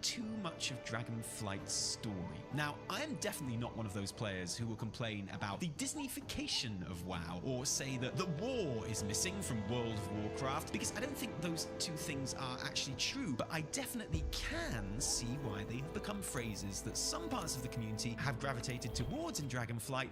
too much of Dragonflight's story. Now, I am definitely not one of those players who will complain about the Disneyfication of WoW, or say that the war is missing from World of Warcraft, because I don't think those two things are actually true, but I definitely can see why they have become phrases that some parts of the community have gravitated towards in Dragonflight,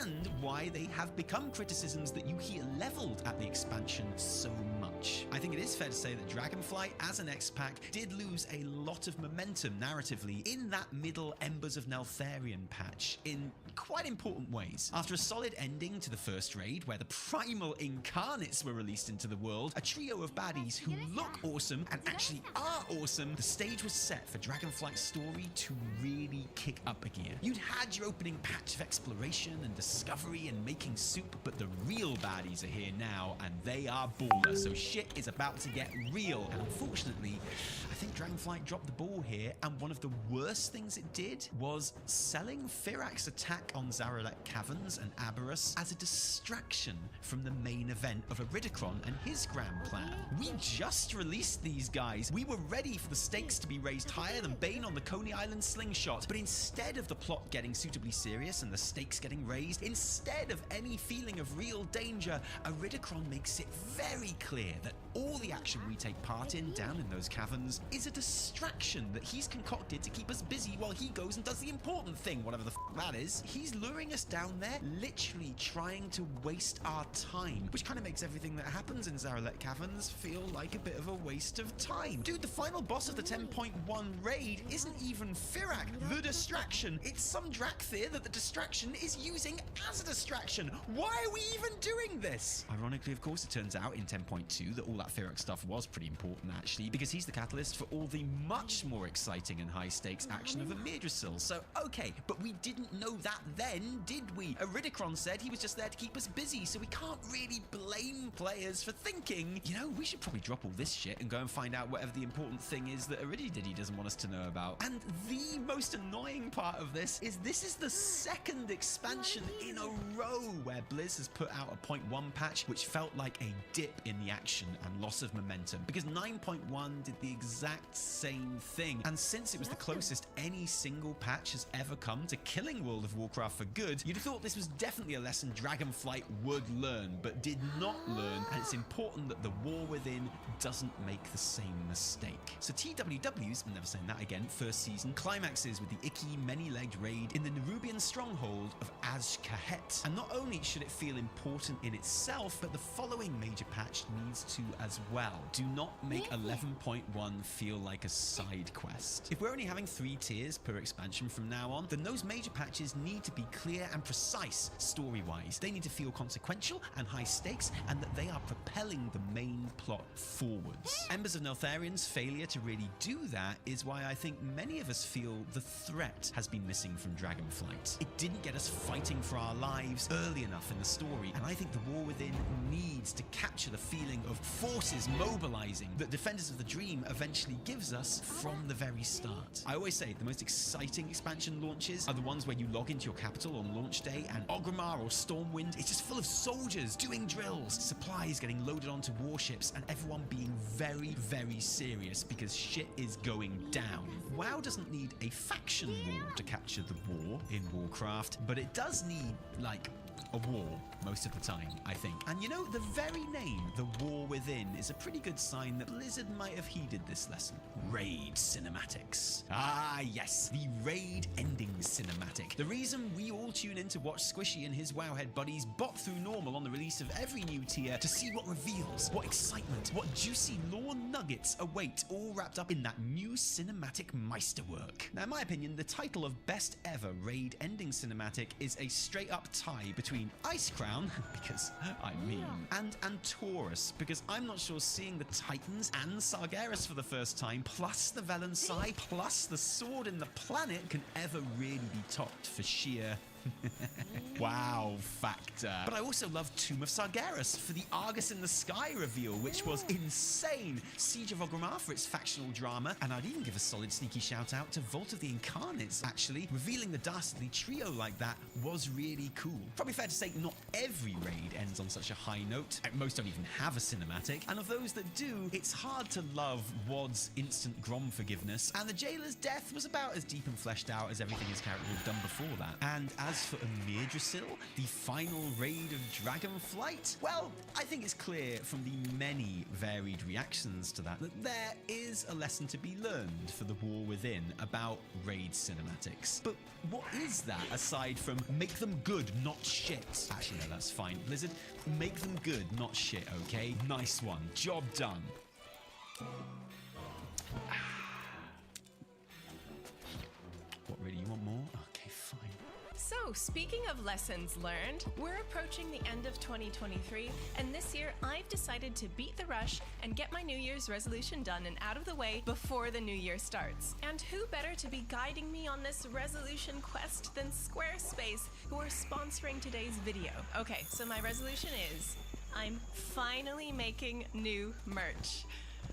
and why they have become criticisms that you hear leveled at the expansion so much. I think it is fair to say that Dragonflight as an X-Pack did lose a lot of momentum narratively in that middle Embers of Neltharion patch in quite important ways. After a solid ending to the first raid, where the primal incarnates were released into the world, a trio of baddies who look awesome and actually are awesome, the stage was set for Dragonflight's story to really kick up a gear. You'd had your opening patch of exploration and discovery and making soup, but the real baddies are here now, and they are baller, so shit is about to get real. And unfortunately, I think Dragonflight dropped the ball here, and one of the worst things it did was selling Firak's attack on Zaralek Caverns and Aberrus as a distraction from the main event of Iridikron and his grand plan. We just released these guys. We were ready for the stakes to be raised higher than Bane on the Coney Island slingshot, but instead of the plot getting suitably serious and the stakes getting raised, instead of any feeling of real danger, Iridikron makes it very clear that all the action we take part in down in those caverns is a distraction that he's concocted to keep us busy while he goes and does the important thing, whatever the that is. He's luring us down there, literally trying to waste our time, which kind of makes everything that happens in Zaralek Caverns feel like a bit of a waste of time. Dude, the final boss of the 10.1 raid isn't even Firak, the distraction. It's some Drakthir that the distraction is using as a distraction. Why are we even doing this? Ironically, of course, it turns out in 10.2 that all that Firak stuff was pretty important, actually, because he's the catalyst for all the much more exciting and high-stakes action of Imidrisil. So, okay, but we didn't know that then, did we? Iridikron said he was just there to keep us busy, so we can't really blame players for thinking, you know, we should probably drop all this shit and go and find out whatever the important thing is that Iridididdy doesn't want us to know about. And the most annoying part of this is the second expansion in a row where Blizz has put out a 0.1 patch which felt like a dip in the action and loss of momentum, because 9.1 did the exact same thing. And since it was the closest any single patch has ever come to killing World of Warcraft for good, you'd have thought this was definitely a lesson Dragonflight would learn, but did not learn, and it's important that the war within doesn't make the same mistake. So TWW's, I'm never saying that again, first season climaxes with the icky many-legged raid in the Nerubian stronghold of Azj-Kahet. And not only should it feel important in itself, but the following major patch needs to as well. Do not make 11.1 feel like a side quest. If we're only having 3 tiers per expansion from now on, then those major patches need to be clear and precise story-wise. They need to feel consequential and high stakes, and that they are propelling the main plot forwards. Embers of Neltharion's failure to really do that is why I think many of us feel the threat has been missing from Dragonflight. It didn't get us fighting for our lives early enough in the story, and I think the war within needs to capture the feeling of forces mobilizing that Defenders of the Dream eventually gives us from the very start. I always say the most exciting expansion launches are the ones where you log into your capital on launch day and Orgrimmar or Stormwind is just full of soldiers doing drills, supplies getting loaded onto warships, and everyone being very, very serious because shit is going down. WoW doesn't need a faction war to capture the war in Warcraft, but it does need, like, a war most of the time, I think. And you know, the very name, The War Within, is a pretty good sign that Blizzard might have heeded this lesson. Raid cinematics. Ah, yes, the raid ending cinematic. The reason we all tune in to watch Squishy and his Wowhead buddies bop through normal on the release of every new tier to see what reveals, what excitement, what juicy lore nuggets await, all wrapped up in that new cinematic meisterwork. Now, in my opinion, the title of best ever raid ending cinematic is a straight up tie between Icecrown, because I mean, and Taurus, because I'm not sure seeing the Titans and Sargeras for the first time, plus the Velansai, plus the sword in the planet, can ever really be topped for sheer Wow factor. But I also love Tomb of Sargeras for the Argus in the Sky reveal, which was insane. Siege of Orgrimmar for its factional drama, and I'd even give a solid sneaky shout out to Vault of the Incarnates, actually. Revealing the Dastardly Trio like that was really cool. Probably fair to say not every raid ends on such a high note. Most don't even have a cinematic, and of those that do, it's hard to love Wad's instant Grom forgiveness, and the Jailer's death was about as deep and fleshed out as everything his character had done before that. And as for Emirdrasil, the final raid of Dragonflight, well, I think it's clear from the many varied reactions to that there is a lesson to be learned for the War Within about raid cinematics. But what is that aside from make them good, not shit? Actually, no, that's fine. Blizzard, make them good, not shit, okay? Nice one. Job done. What, really? You want more? Okay, fine. So, speaking of lessons learned, we're approaching the end of 2023, and this year I've decided to beat the rush and get my New Year's resolution done and out of the way before the new year starts. And who better to be guiding me on this resolution quest than Squarespace, who are sponsoring today's video. Okay, so my resolution is, I'm finally making new merch.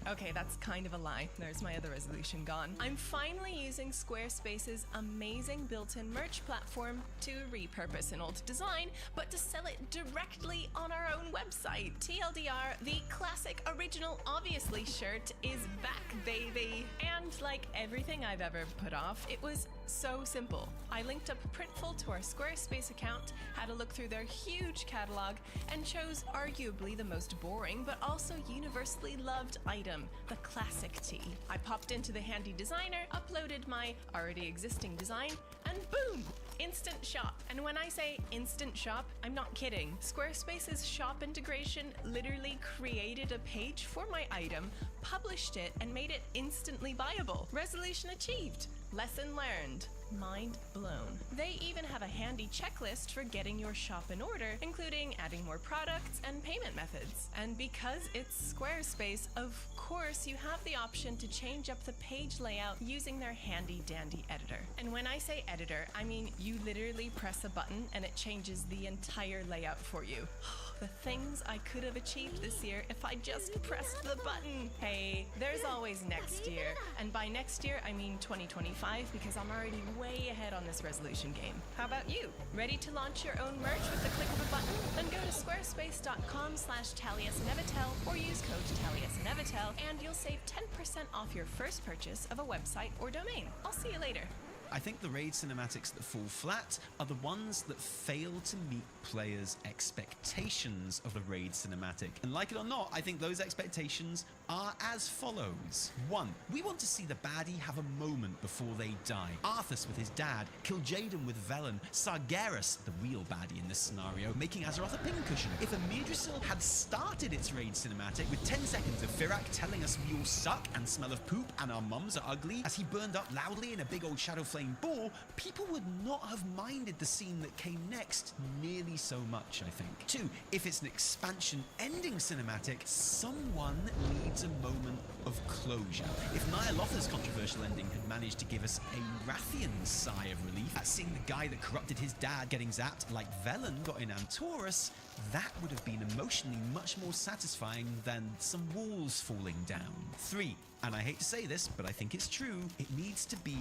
Okay, that's kind of a lie. There's my other resolution gone. I'm finally using Squarespace's amazing built-in merch platform to repurpose an old design, but to sell it directly on our own website. TLDR, the classic original obviously shirt is back, baby. And like everything I've ever put off, it was so simple. I linked up Printful to our Squarespace account, had a look through their huge catalog, and chose arguably the most boring but also universally loved item, the classic tee. I popped into the handy designer, uploaded my already existing design, and boom! Instant shop. And when I say instant shop, I'm not kidding. Squarespace's shop integration literally created a page for my item, published it, and made it instantly buyable. Resolution achieved. Lesson learned. Mind blown. They even have a handy checklist for getting your shop in order, including adding more products and payment methods. And because it's Squarespace, of course you have the option to change up the page layout using their handy dandy editor. And when I say editor, I mean you literally press a button and it changes the entire layout for you. The things I could have achieved this year if I just pressed the button. Hey, there's always next year. And by next year, I mean 2025, because I'm already way ahead on this resolution game. How about you? Ready to launch your own merch with the click of a button? Then go to squarespace.com/TaliasNevatel or use code TaliasNevatel and you'll save 10% off your first purchase of a website or domain. I'll see you later. I think the raid cinematics that fall flat are the ones that fail to meet players' expectations of the raid cinematic. And like it or not, I think those expectations are as follows. 1. We want to see the baddie have a moment before they die. Arthas with his dad, Kil'jaeden with Velen, Sargeras, the real baddie in this scenario, making Azeroth a pincushion. If Emirdrasil had started its raid cinematic with 10 seconds of Firak telling us we all suck and smell of poop and our mums are ugly as he burned up loudly in a big old shadow flame ball, people would not have minded the scene that came next nearly so much, I think. 2. If it's an expansion ending cinematic, someone needs a moment of closure. If Nyalotha's controversial ending had managed to give us a Rathian sigh of relief at seeing the guy that corrupted his dad getting zapped like Velen got in Antorus, that would have been emotionally much more satisfying than some walls falling down. 3. And I hate to say this, but I think it's true, it needs to be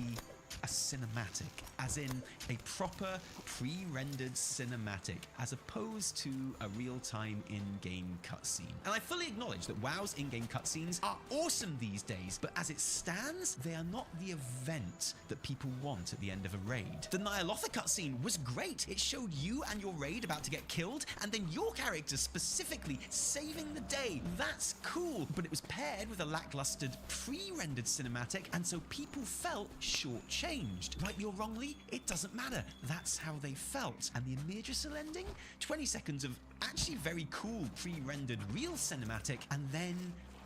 a cinematic, as in a proper pre-rendered cinematic, as opposed to a real-time in-game cutscene. And I fully acknowledge that WoW's in-game cutscenes are awesome these days, but as it stands, they are not the event that people want at the end of a raid. The Nyalotha cutscene was great. It showed you and your raid about to get killed, and then your character specifically saving the day. That's cool, but it was paired with a lackluster pre-rendered cinematic, and so people felt shortchanged. Rightly or wrongly, it doesn't matter. That's how they felt. And the Emirdrasil ending? 20 seconds of actually very cool pre-rendered real cinematic, and then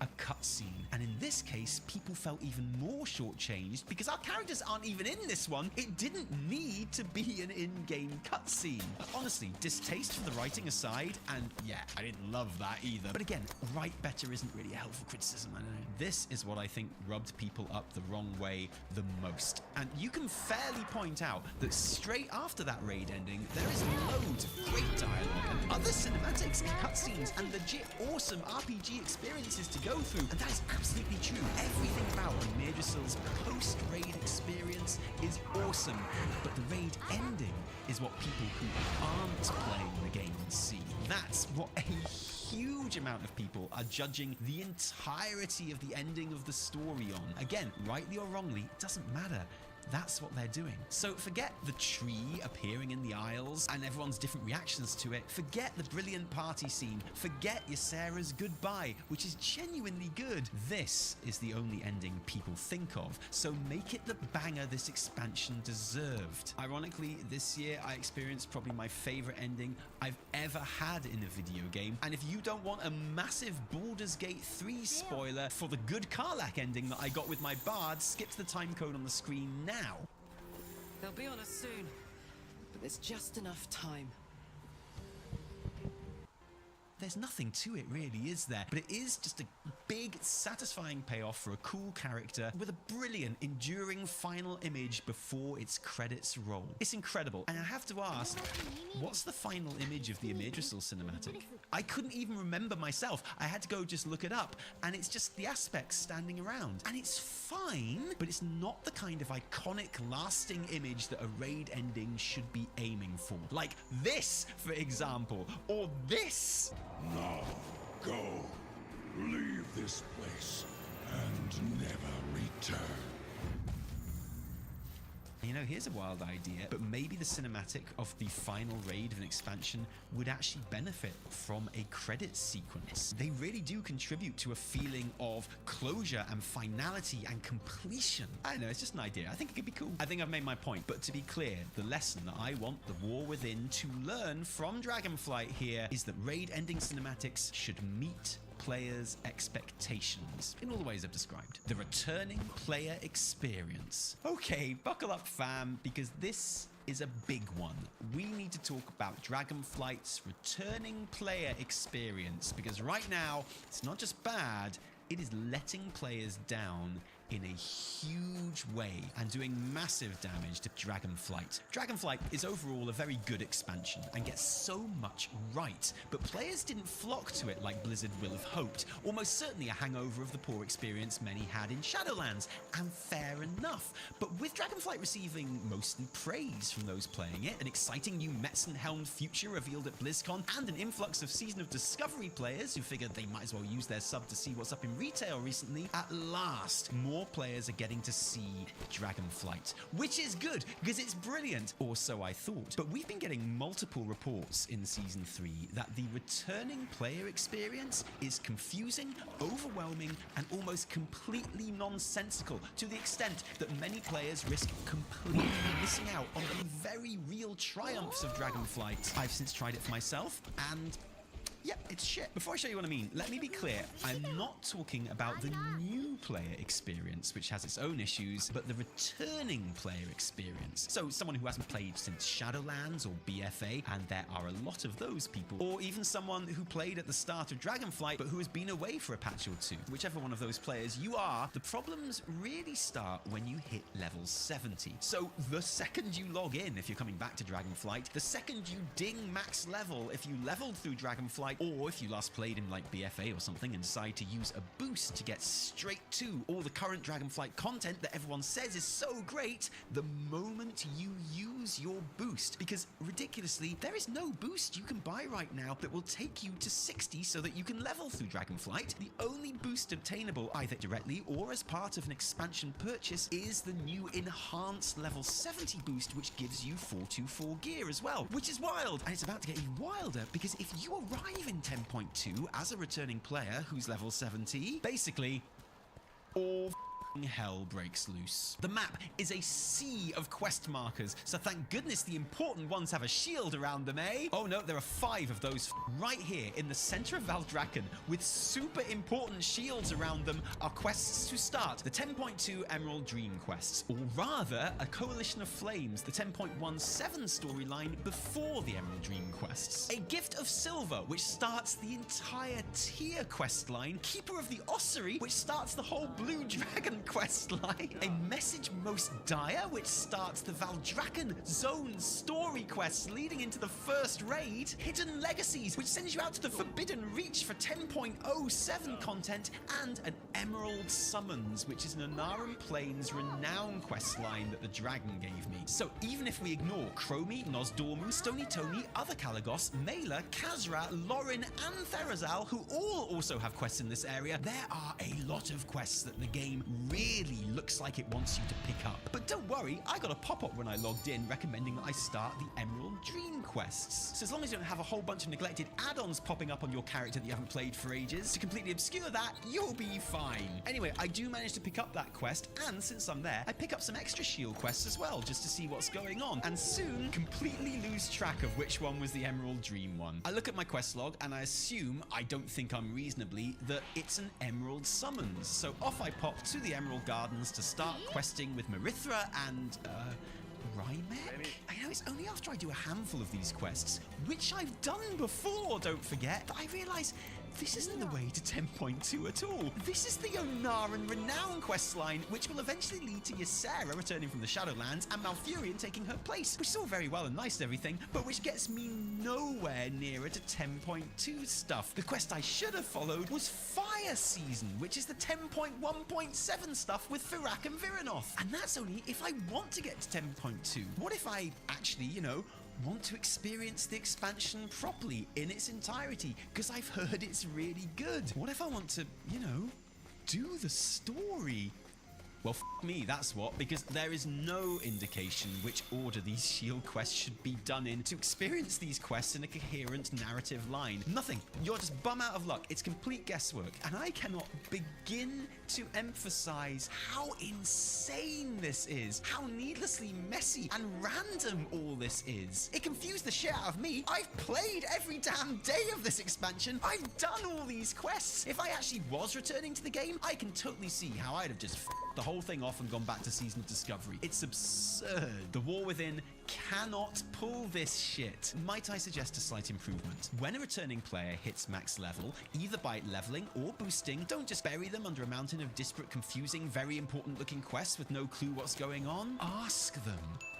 a cutscene. And in this case, people felt even more shortchanged because our characters aren't even in this one. It didn't need to be an in-game cutscene. Honestly, distaste for the writing aside, and yeah, I didn't love that either. But again, write better isn't really a helpful criticism, I don't know. This is what I think rubbed people up the wrong way the most. And you can fairly point out that straight after that raid ending, there is loads of great dialogue and other cinematics, cutscenes, and legit awesome RPG experiences to go through. And that is absolutely true. Everything about Immersive's post-raid experience is awesome. But the raid ending is what people who aren't playing the game see. That's what a huge amount of people are judging the entirety of the ending of the story on. Again, rightly or wrongly, it doesn't matter. That's what they're doing. So forget the tree appearing in the aisles and everyone's different reactions to it. Forget the brilliant party scene. Forget Ysera's goodbye, which is genuinely good. This is the only ending people think of, so make it the banger this expansion deserved. Ironically, this year I experienced probably my favorite ending I've ever had in a video game. And if you don't want a massive Baldur's Gate 3 spoiler for the good Karlach ending that I got with my bard, skip to the time code on the screen now. They'll be on us soon, but there's just enough time. There's nothing to it really, is there? But it is just a big, satisfying payoff for a cool character with a brilliant, enduring final image before its credits roll. It's incredible, and I have to ask, what's the final image of the Immersive cinematic? I couldn't even remember myself. I had to go just look it up, and it's just the aspects standing around. And it's fine, but it's not the kind of iconic, lasting image that a raid ending should be aiming for. Like this, for example, or this. Now, go. Leave this place and never return. You know, here's a wild idea, but maybe the cinematic of the final raid of an expansion would actually benefit from a credit sequence. They really do contribute to a feeling of closure and finality and completion. I don't know, it's just an idea. I think it could be cool. I think I've made my point, but to be clear, the lesson that I want the War Within to learn from Dragonflight here is that raid ending cinematics should meet players' expectations in all the ways I've described. The returning player experience. Okay, buckle up fam, because this is a big one. We need to talk about Dragonflight's returning player experience, because right now, it's not just bad, it is letting players down in a huge way and doing massive damage to Dragonflight. Dragonflight is overall a very good expansion and gets so much right, but players didn't flock to it like Blizzard will have hoped, almost certainly a hangover of the poor experience many had in Shadowlands, and fair enough. But with Dragonflight receiving mostly praise from those playing it, an exciting new Metzenhelm future revealed at BlizzCon, and an influx of Season of Discovery players who figured they might as well use their sub to see what's up in retail recently, at last, more players are getting to see Dragonflight, which is good because it's brilliant, or so I thought. But we've been getting multiple reports in Season 3 that the returning player experience is confusing, overwhelming, and almost completely nonsensical, to the extent that many players risk completely missing out on the very real triumphs of Dragonflight. I've since tried it for myself, and yep, it's shit. Before I show you what I mean, let me be clear. I'm not talking about the new player experience, which has its own issues, but the returning player experience. So someone who hasn't played since Shadowlands or BFA, and there are a lot of those people, or even someone who played at the start of Dragonflight, but who has been away for a patch or two. Whichever one of those players you are, the problems really start when you hit level 70. So the second you log in, if you're coming back to Dragonflight, the second you ding max level, if you leveled through Dragonflight, or if you last played in like BFA or something and decide to use a boost to get straight to all the current Dragonflight content that everyone says is so great, the moment you use your boost. Because ridiculously, there is no boost you can buy right now that will take you to 60 so that you can level through Dragonflight. The only boost obtainable, either directly or as part of an expansion purchase, is the new enhanced level 70 boost, which gives you 424 gear as well, which is wild. And it's about to get even wilder, because if you arrive in 10.2 as a returning player who's level 70, basically all hell breaks loose. The map is a sea of quest markers, so thank goodness the important ones have a shield around them, eh? Oh no, there are 5 of those right here in the center of Valdrakken with super important shields around them are quests to start. The 10.2 Emerald Dream quests, or rather a Coalition of Flames, the 10.17 storyline before the Emerald Dream quests. A Gift of Silver, which starts the entire tier quest line. Keeper of the Ossuary, which starts the whole Blue Dragon quest line. A Message Most Dire, which starts the Valdrakken Zone story quests leading into the first raid. Hidden Legacies, which sends you out to the Forbidden Reach for 10.07 content, and an Emerald Summons, which is an Anaran Plains renown quest line that the dragon gave me. So even if we ignore Chromie, Nosdormu, Stony Tony, Other Kalagos, Mela, Kazra, Lauren, and Therazal, who all also have quests in this area, there are a lot of quests that the game really looks like it wants you to pick up. But don't worry, I got a pop-up when I logged in recommending that I start the Emerald Dream quests. So as long as you don't have a whole bunch of neglected add-ons popping up on your character that you haven't played for ages, to completely obscure that, you'll be fine. Anyway, I do manage to pick up that quest, and since I'm there, I pick up some extra shield quests as well, just to see what's going on, and soon completely lose track of which one was the Emerald Dream one. I look at my quest log, and I assume, I don't think unreasonably, that it's an Emerald Summons. So off I pop to the Emerald Gardens to start questing with Marithra and, Rymek? I know it's only after I do a handful of these quests, which I've done before, don't forget, that I realise this isn't the way to 10.2 at all. This is the Onaran Renown questline, which will eventually lead to Ysera returning from the Shadowlands and Malfurion taking her place, which is all very well and nice and everything, but which gets me nowhere nearer to 10.2 stuff. The quest I should have followed was Fire Season, which is the 10.1.7 stuff with Firak and Viranoth. And that's only if I want to get to 10.2. What if I actually, want to experience the expansion properly in its entirety, because I've heard it's really good? What if I want to, do the story? Well, f me, that's what, because there is no indication which order these shield quests should be done in to experience these quests in a coherent narrative line. Nothing. You're just bum out of luck. It's complete guesswork. And I cannot begin to emphasize how insane this is, how needlessly messy and random all this is. It confused the shit out of me. I've played every damn day of this expansion. I've done all these quests. If I actually was returning to the game, I can totally see how I'd have just the whole thing off and gone back to Season of Discovery. It's absurd. The War Within cannot pull this shit. Might I suggest a slight improvement? When a returning player hits max level, either by leveling or boosting, don't just bury them under a mountain of disparate, confusing, very important looking quests with no clue what's going on. Ask them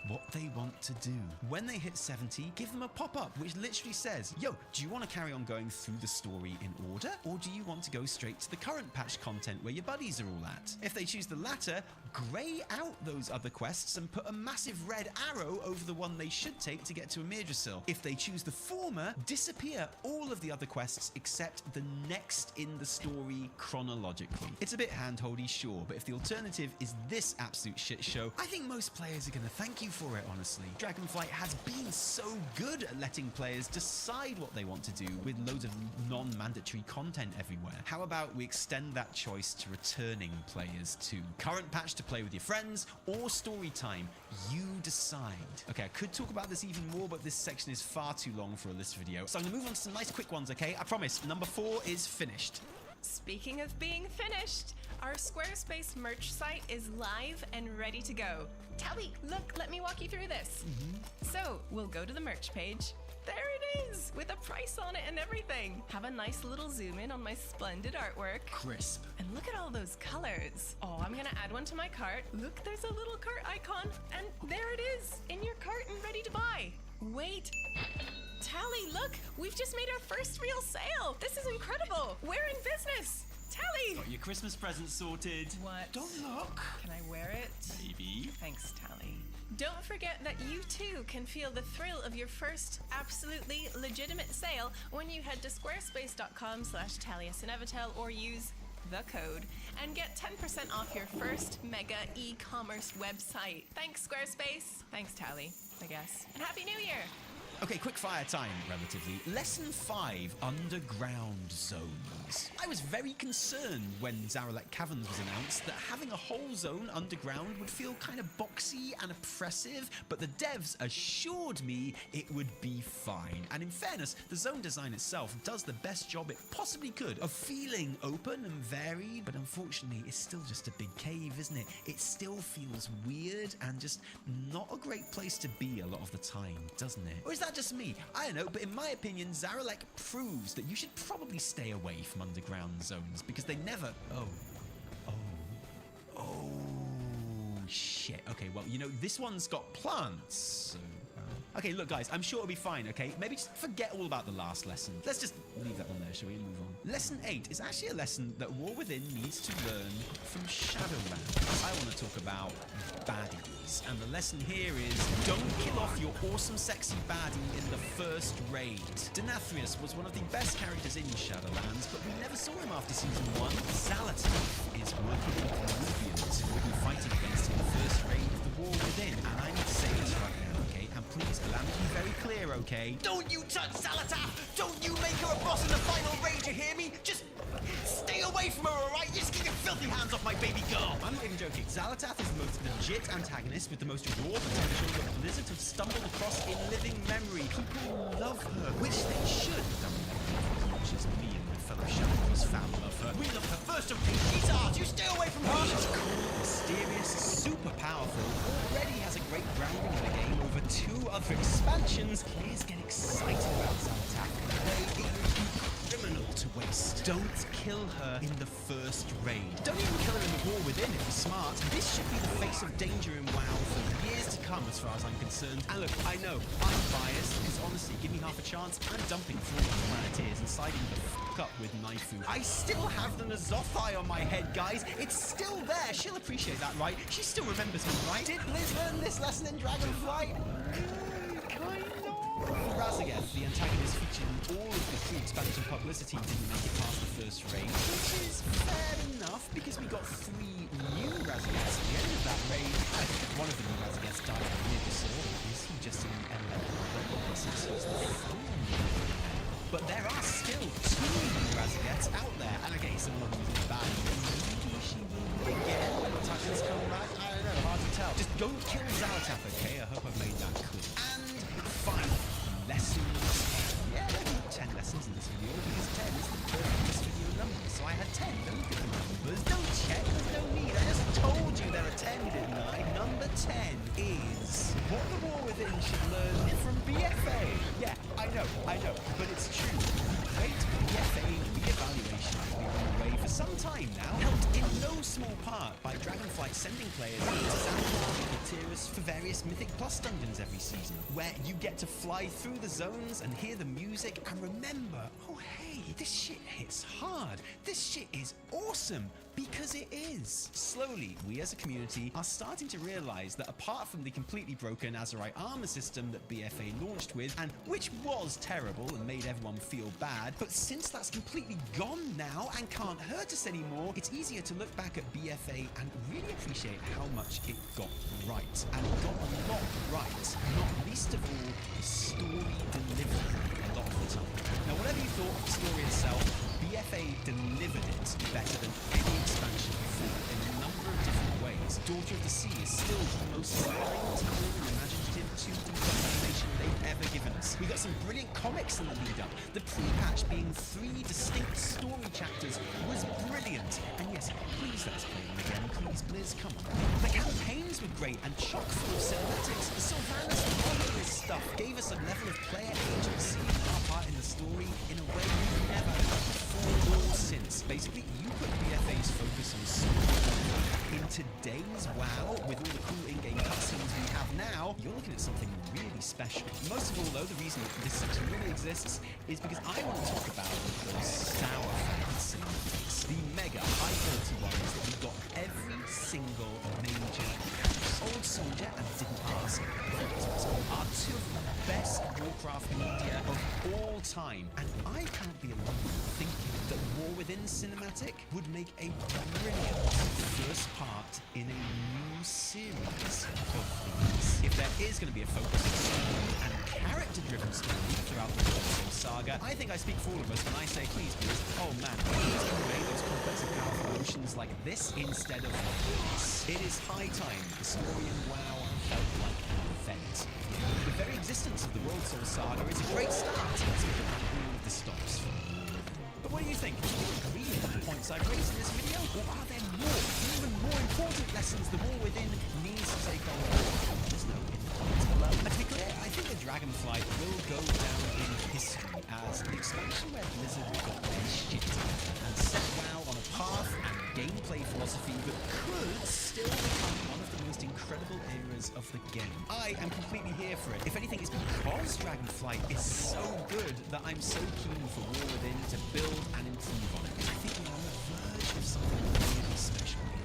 what they want to do. When they hit 70, give them a pop-up which literally says, yo, do you want to carry on going through the story in order, or do you want to go straight to the current patch content where your buddies are all at? If they choose the latter, grey out those other quests and put a massive red arrow over the one they should take to get to Amirdrasil. If they choose the former, disappear all of the other quests except the next in the story chronologically. It's a bit hand-holdy, sure, but if the alternative is this absolute shit show, I think most players are going to thank you for it, honestly. Dragonflight has been so good at letting players decide what they want to do with loads of non-mandatory content everywhere. How about we extend that choice to returning players too? Current patch to play with your friends, or story time? You decide. Okay, I could talk about this even more, but this section is far too long for a list video, so I'm gonna move on to some nice quick ones, okay? I promise. Number 4 is finished. Speaking of being finished, our Squarespace merch site is live and ready to go. Tally, look, let me walk you through this. So, we'll go to the merch page. There it is, with a price on it and everything. Have a nice little zoom in on my splendid artwork. Crisp. And look at all those colors. Oh, I'm gonna add one to my cart. Look, there's a little cart icon, and there it is, in your cart and ready to buy. Wait. Tally, look, we've just made our first real sale. This is incredible. We're in business. Tally. Got your Christmas present sorted. What? Don't look. Can I wear it? Maybe. Thanks, Tally. Don't forget that you too can feel the thrill of your first absolutely legitimate sale when you head to squarespace.com/TalliusInEvitel or use the code and get 10% off your first mega e-commerce website. Thanks, Squarespace. Thanks, Tally, I guess. And Happy New Year! Okay, quick fire time, relatively. Lesson 5, Underground Zones. I was very concerned when Zaralek Caverns was announced that having a whole zone underground would feel kind of boxy and oppressive, but the devs assured me it would be fine. And in fairness, the zone design itself does the best job it possibly could of feeling open and varied, but unfortunately it's still just a big cave, isn't it? It still feels weird and just not a great place to be a lot of the time, doesn't it? Or is that just me? I don't know, but in my opinion, Zaralek proves that you should probably stay away from underground zones because they never... Oh, shit. Okay, well, you know, this one's got plants, so... Okay, look, guys, I'm sure it'll be fine, okay? Maybe just forget all about the last lesson. Let's just leave that one there, shall we, and move on? Lesson 8 is actually a lesson that War Within needs to learn from Shadowlands. I want to talk about baddies, and the lesson here is don't kill off your awesome, sexy baddie in the first raid. Denathrius was one of the best characters in Shadowlands, but we never saw him after Season 1. Zalatath is working in Peruvians who will be fighting against him in the first raid of the War Within, and I need to say this right now, okay? And please allow me to be very clear, okay? Don't you touch Zalatath! Don't you make her a boss in the final raid, you hear me? Just stay away from her, alright? Just get your filthy hands off my baby girl! I'm not even joking. Zalatath is the most legit antagonist with the most raw potential that Blizzard have stumbled across in living memory. People love her, which they should. Which is me and my fellow Shadowlands fan love her. We love her first of all. She's ours! You stay away from her! She's cool, mysterious, super powerful, already has a great grounding in the game over 2 other expansions. Please get excited about Zalatath. It would be criminal to waste. Don't kill her in the first raid. Don't even kill her in the War Within if you're smart. This should be the face of danger in WoW for years to come as far as I'm concerned. And look, I know, I'm biased, because honestly, give me half a chance, I'm dumping 4 Planeteers and siding the f*** up with Naifu. I still have the Nazothai on my head, guys. It's still there. She'll appreciate that, right? She still remembers me, right? Did Liz learn this lesson in Dragonflight? Razageth, the antagonist featured in all of the pre-expansion publicity, didn't make it past the first raid, which is fair enough because we got 3 new Razageths at the end of that raid. I think one of the new Razageths died on the episode. Is he just an But there are still 2 new Razageths out there, and okay, some of them are bad. Maybe she will be again when the Titans come back. I don't know, hard to tell. Just don't kill Zalatath, okay? I hope I've made that clear. And finally, lessons. Yeah, there were 10 lessons in this video because 10 is the perfect video number. So I had 10. Don't look at the numbers. Don't check. There's no need. I just told you there are 10, didn't I? Number 10 is what the War Within should learn from BFA. Yeah, I know, but it's true. The great BFA re-evaluation we've been away for some time now, helped in no small part by Dragonflight sending players into Zanzibar and Tiras for various Mythic Plus dungeons every season, where you get to fly through the zones and hear the music and remember, oh hey, this shit hits hard. This shit is awesome. Because it is. Slowly, we as a community are starting to realize that apart from the completely broken Azerite armor system that BFA launched with, and which was terrible and made everyone feel bad, but since that's completely gone now and can't hurt us anymore, it's easier to look back at BFA and really appreciate how much it got right. And it got a lot right, not least of all, the story delivery a lot of the time. Now, whatever you thought of the story itself, BFA delivered it better than any expansion before in a number of different ways. Daughter of the Sea is still the most spine-tingling and imaginative 2D animation they've ever given us. We got some brilliant comics in the lead-up. The pre-patch being 3 distinct story chapters was brilliant. And yes, please let's play them again. Please, Blizz, come on. The campaigns were great and chock full of cinematics. The Sylvanas Warriors stuff gave us a level of player agency in our part in the story in a way we've never had before or since. Basically, you put BFA's focus on story. In today's WoW, with all the cool in-game cutscenes we have now, you're looking at something really special. Most of all, though, the reason this section really exists is because I want to talk about those sour fan cinematics. The mega high-quality ones that we got every single major Old Soldier and Didn't Ask are 2 of the best Warcraft media of all time. And I can't be alone thinking that War Within cinematic would make a brilliant first part in a new series of things. If there is going to be a focus on story and character-driven story throughout the World Soul Saga. I think I speak for all of us when I say, please, please, oh man, please convey those complex and powerful emotions like this instead of this. It is high time the story in WoW felt like an event. The very existence of the World Soul Saga is a great start to put all of the stops for War Within. But what do you think? Do you agree with the points I've raised in this video? Or are there more, even more important lessons the War Within needs to take on? Let us know in the comments below. And to be clear, I think the Dragonflight will go down in history as the expansion where Blizzard got their shit and set WoW on a path and gameplay philosophy that could still become one of the most incredible eras of the game. I am completely here for it. If anything, it's because Dragonflight is so good that I'm so keen for War Within to build and improve on it. I think we're on the verge of something really special here.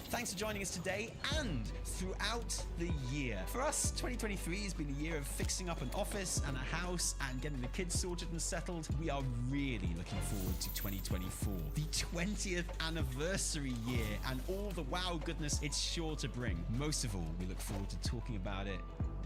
Thanks for joining us today and throughout the year. For us, 2023 has been a year of fixing up an office and a house and getting the kids sorted and settled. We are really looking forward to 2024, the 20th anniversary year, and all the WoW goodness it's sure to bring. Most of all, we look forward to talking about it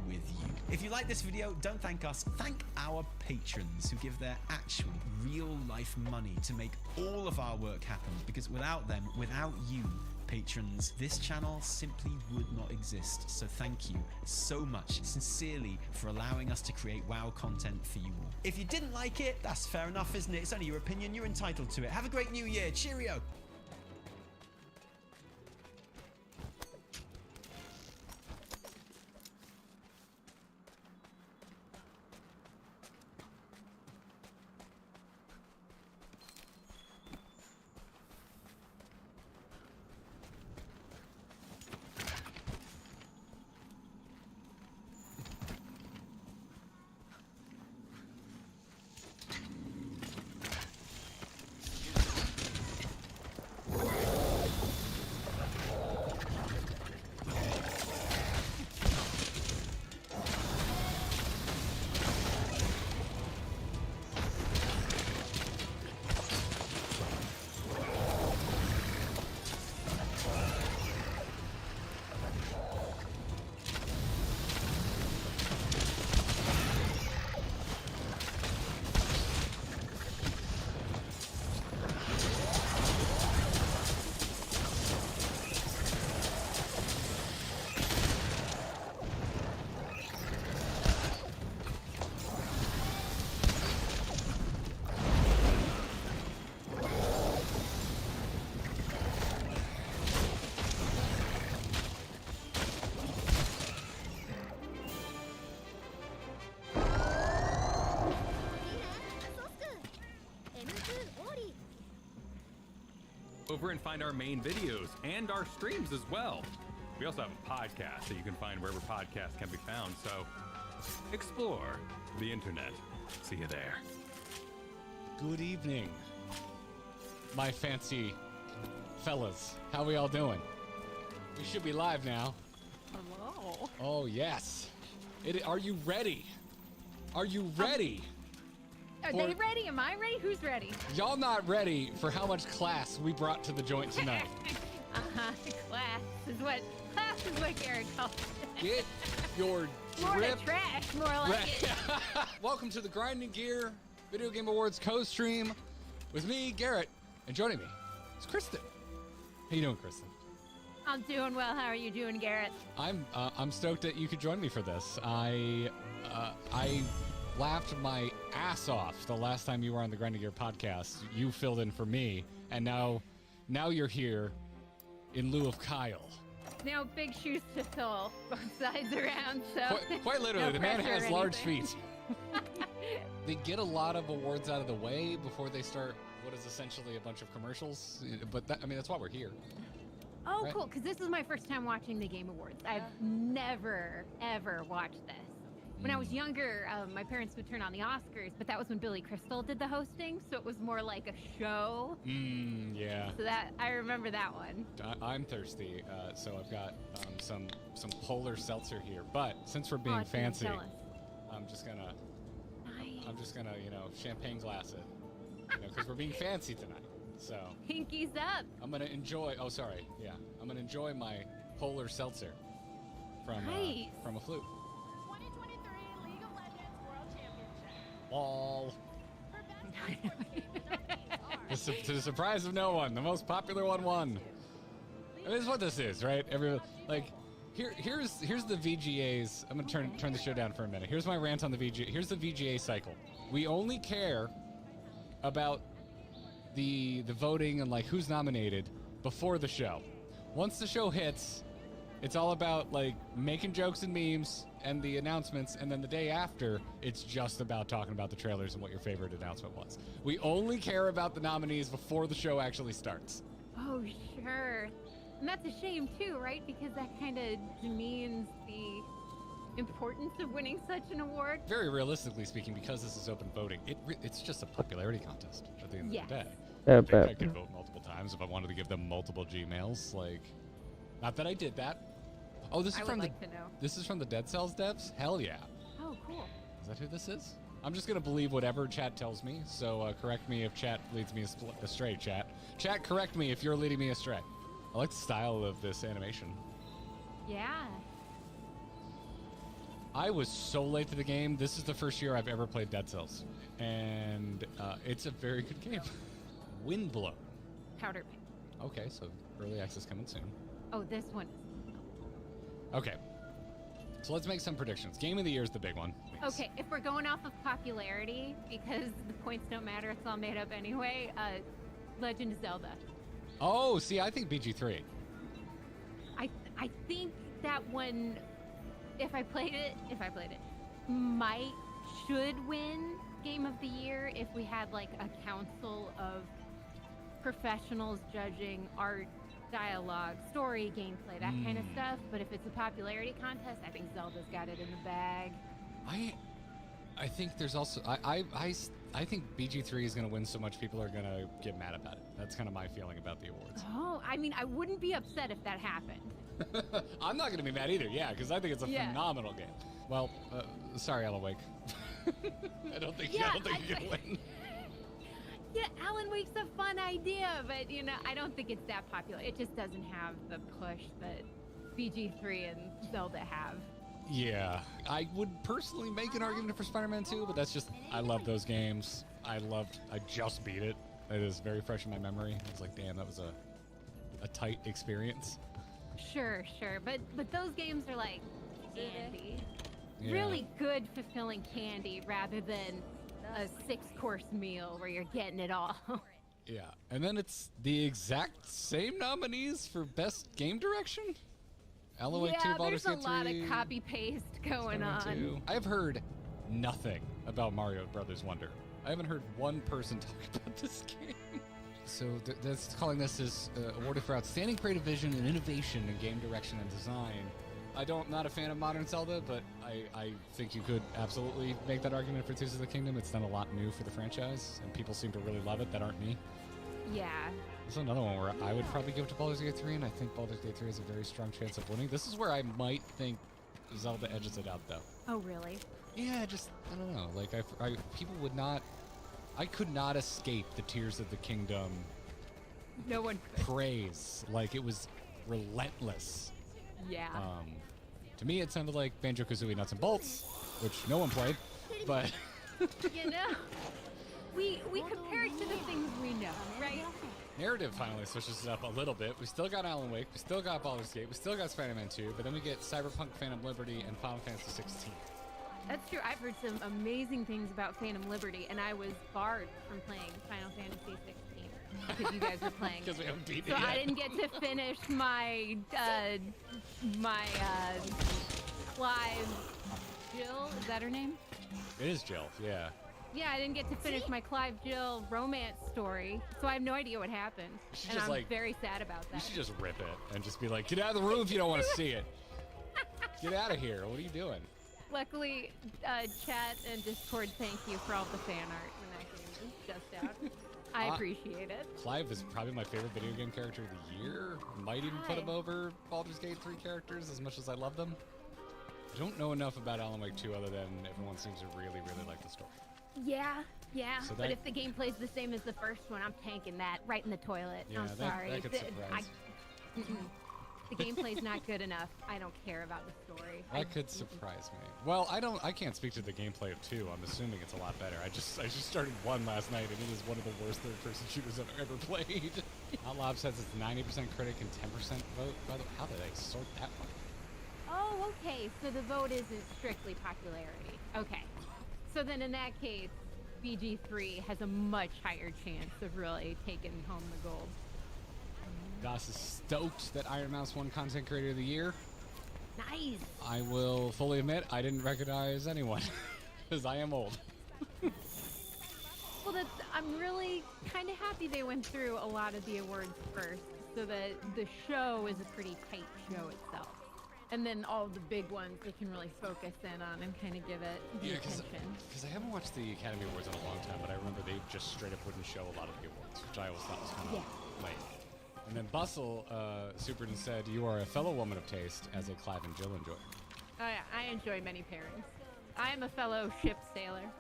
with you. If you like this video, don't thank us, thank our patrons who give their actual real life money to make all of our work happen, because without them, without you patrons, this channel simply would not exist. So thank you so much, sincerely, for allowing us to create WoW content for you all. If you didn't like it, that's fair enough, isn't it? It's only your opinion, you're entitled to it. Have a great new year, cheerio! Over and find our main videos and our streams as well. We also have a podcast that you can find wherever podcasts can be found, so explore the internet. See you there. Good evening, my fancy fellas. How we all doing? We should be live now. Hello. Oh, yes. Are you ready? Are you ready? Are they ready? Am I ready? Who's ready? Y'all not ready for how much class we brought to the joint tonight. Class is what Garrett calls it. Get your More drip to trash, more like it. Welcome to the Grinding Gear Video Game Awards co-stream with me, Garrett, and joining me is Kristen. How you doing, Kristen? I'm doing well. How are you doing, Garrett? I'm stoked that you could join me for this. I laughed my ass off the last time you were on the Grinding Gear podcast. You filled in for me, and now you're here in lieu of Kyle. Now, big shoes to fill, both sides around, so... Quite literally, no the man pressure has or large anything. feet. They get a lot of awards out of the way before they start what is essentially a bunch of commercials, but that's why we're here. Oh, Right. cool, because this is my first time watching the Game Awards. I've never, ever watched this. When I was younger, my parents would turn on the Oscars, but that was when Billy Crystal did the hosting, so it was more like a show. Yeah. So that I remember that one. I'm thirsty, so I've got some polar seltzer here. But since we're being it's fancy, jealous. I'm just gonna Nice. champagne glass it, because we're being fancy tonight. So Pinkies up. I'm gonna enjoy. Oh, sorry. Yeah, I'm gonna enjoy my polar seltzer. from a flute. 2023 League of Legends World Championship. All. To the surprise of no one, the most popular one won. And this is what this is, right? Everyone, like, here's the VGAs. I'm gonna turn the show down for a minute. Here's my rant on the VGA. Here's the VGA cycle. We only care about the voting and like who's nominated before the show. Once the show hits, it's all about like making jokes and memes and the announcements, and then the day after, it's just about talking about the trailers and what your favorite announcement was. We only care about the nominees before the show actually starts. Oh, sure. And that's a shame too, right? Because that kind of demeans the importance of winning such an award. Very realistically speaking, because this is open voting, it's just a popularity contest at the end of the day. Yeah, I think I could vote multiple times if I wanted to give them multiple Gmails. Like, not that I did that. Oh, this is from the this is from the Dead Cells devs. Hell yeah. Oh, cool. Is that who this is? I'm just gonna believe whatever chat tells me. So correct me if chat leads me astray. Chat, correct me if you're leading me astray. I like the style of this animation. Yeah. I was so late to the game. This is the first year I've ever played Dead Cells, and it's a very good game. Windblown. Powder Pig. Okay, so early access coming soon. Oh, this one. Okay. So let's make some predictions. Game of the year is the big one. Please. Okay, if we're going off of popularity, because the points don't matter, it's all made up anyway, Legend of Zelda. Oh, see, I think BG3. I think that one, if I played it, should win Game of the Year if we had like a council of professionals judging art, dialogue, story, gameplay, that kind of stuff. But if it's a popularity contest, I think Zelda's got it in the bag. I think there's also I think BG3 is going to win so much people are going to get mad about it. That's kind of my feeling about the awards. Oh, I mean, I wouldn't be upset if that happened. I'm not going to be mad either, yeah, because I think it's a phenomenal game. Well, sorry, Alan Wake. I don't think you can win. Yeah, Alan Wake's a fun idea, but, I don't think it's that popular. It just doesn't have the push that BG3 and Zelda have. Yeah, I would personally make an argument for Spider-Man 2, but that's just, I love those games. I just beat it. It is very fresh in my memory. I was like, damn, that was a tight experience. Sure, but those games are like candy. Yeah. Really good, fulfilling candy rather than a 6-course meal where you're getting it all. Yeah, and then it's the exact same nominees for Best Game Direction? Alan Wake 2, Baldur's Gate 3. There's a lot of copy-paste going on. I've heard nothing about Mario Brothers Wonder. I haven't heard one person talk about this game. So that's calling this is awarded for outstanding creative vision and innovation in game direction and design. Not a fan of modern Zelda, but I think you could absolutely make that argument for Tears of the Kingdom. It's done a lot new for the franchise, and people seem to really love it that aren't me. Yeah. There's another one where I would probably give it to Baldur's Gate 3, and I think Baldur's Gate 3 has a very strong chance of winning. This is where I might think Zelda edges it out, though. Oh, really? Yeah, I don't know. Like, people would not... I could not escape the Tears of the Kingdom No one could. praise. Like, it was relentless. Yeah. To me, it sounded like Banjo-Kazooie Nuts and Bolts, which no one played, but... we compare it to the things we know, right? Narrative finally switches it up a little bit. We still got Alan Wake, we still got Baldur's Gate, we still got Spider-Man 2, but then we get Cyberpunk, Phantom Liberty, and Final Fantasy 16. That's true. I've heard some amazing things about Phantom Liberty, and I was barred from playing Final Fantasy 16 because you guys were playing. Because we haven't beaten it yet. I didn't get to finish my Clive Jill. Is that her name? It is Jill, yeah. Yeah, I didn't get to finish my Clive Jill romance story, so I have no idea what happened. And I'm very sad about that. You should just rip it and just be like, get out of the room if you don't want to see it. Get out of here. What are you doing? Luckily, chat and Discord, thank you for all the fan art when that game is just out. I appreciate it. Clive is probably my favorite video game character of the year. Might even put him over Baldur's Gate 3 characters as much as I love them. I don't know enough about Alan Wake 2 other than everyone seems to really, really like the story. Yeah. So but if the gameplay's the same as the first one, I'm tanking that right in the toilet. Yeah, I'm sorry. that could surprise. The gameplay's not good enough. I don't care about the story. That could surprise me. Well, I can't speak to the gameplay of 2. I'm assuming it's a lot better. I just started 1 last night, and it is one of the worst third-person shooters I've ever played. Outlob says it's 90% critic and 10% vote. By the way, how did I sort that one? Oh, okay. So the vote isn't strictly popularity. Okay. So then in that case, BG3 has a much higher chance of really taking home the gold. Das is stoked that Iron Mouse won Content Creator of the Year. Nice. I will fully admit I didn't recognize anyone because I am old. Well, I'm really kind of happy they went through a lot of the awards first, so that the show is a pretty tight show itself. And then all the big ones they can really focus in on and kind of give it the attention. Because I haven't watched the Academy Awards in a long time, but I remember they just straight up wouldn't show a lot of the awards, which I always thought was kind of lame. And then Bustle, Superden said, "You are a fellow woman of taste, as a Clive and Jill enjoy." Oh yeah, I enjoy many pairings. I am a fellow ship sailor.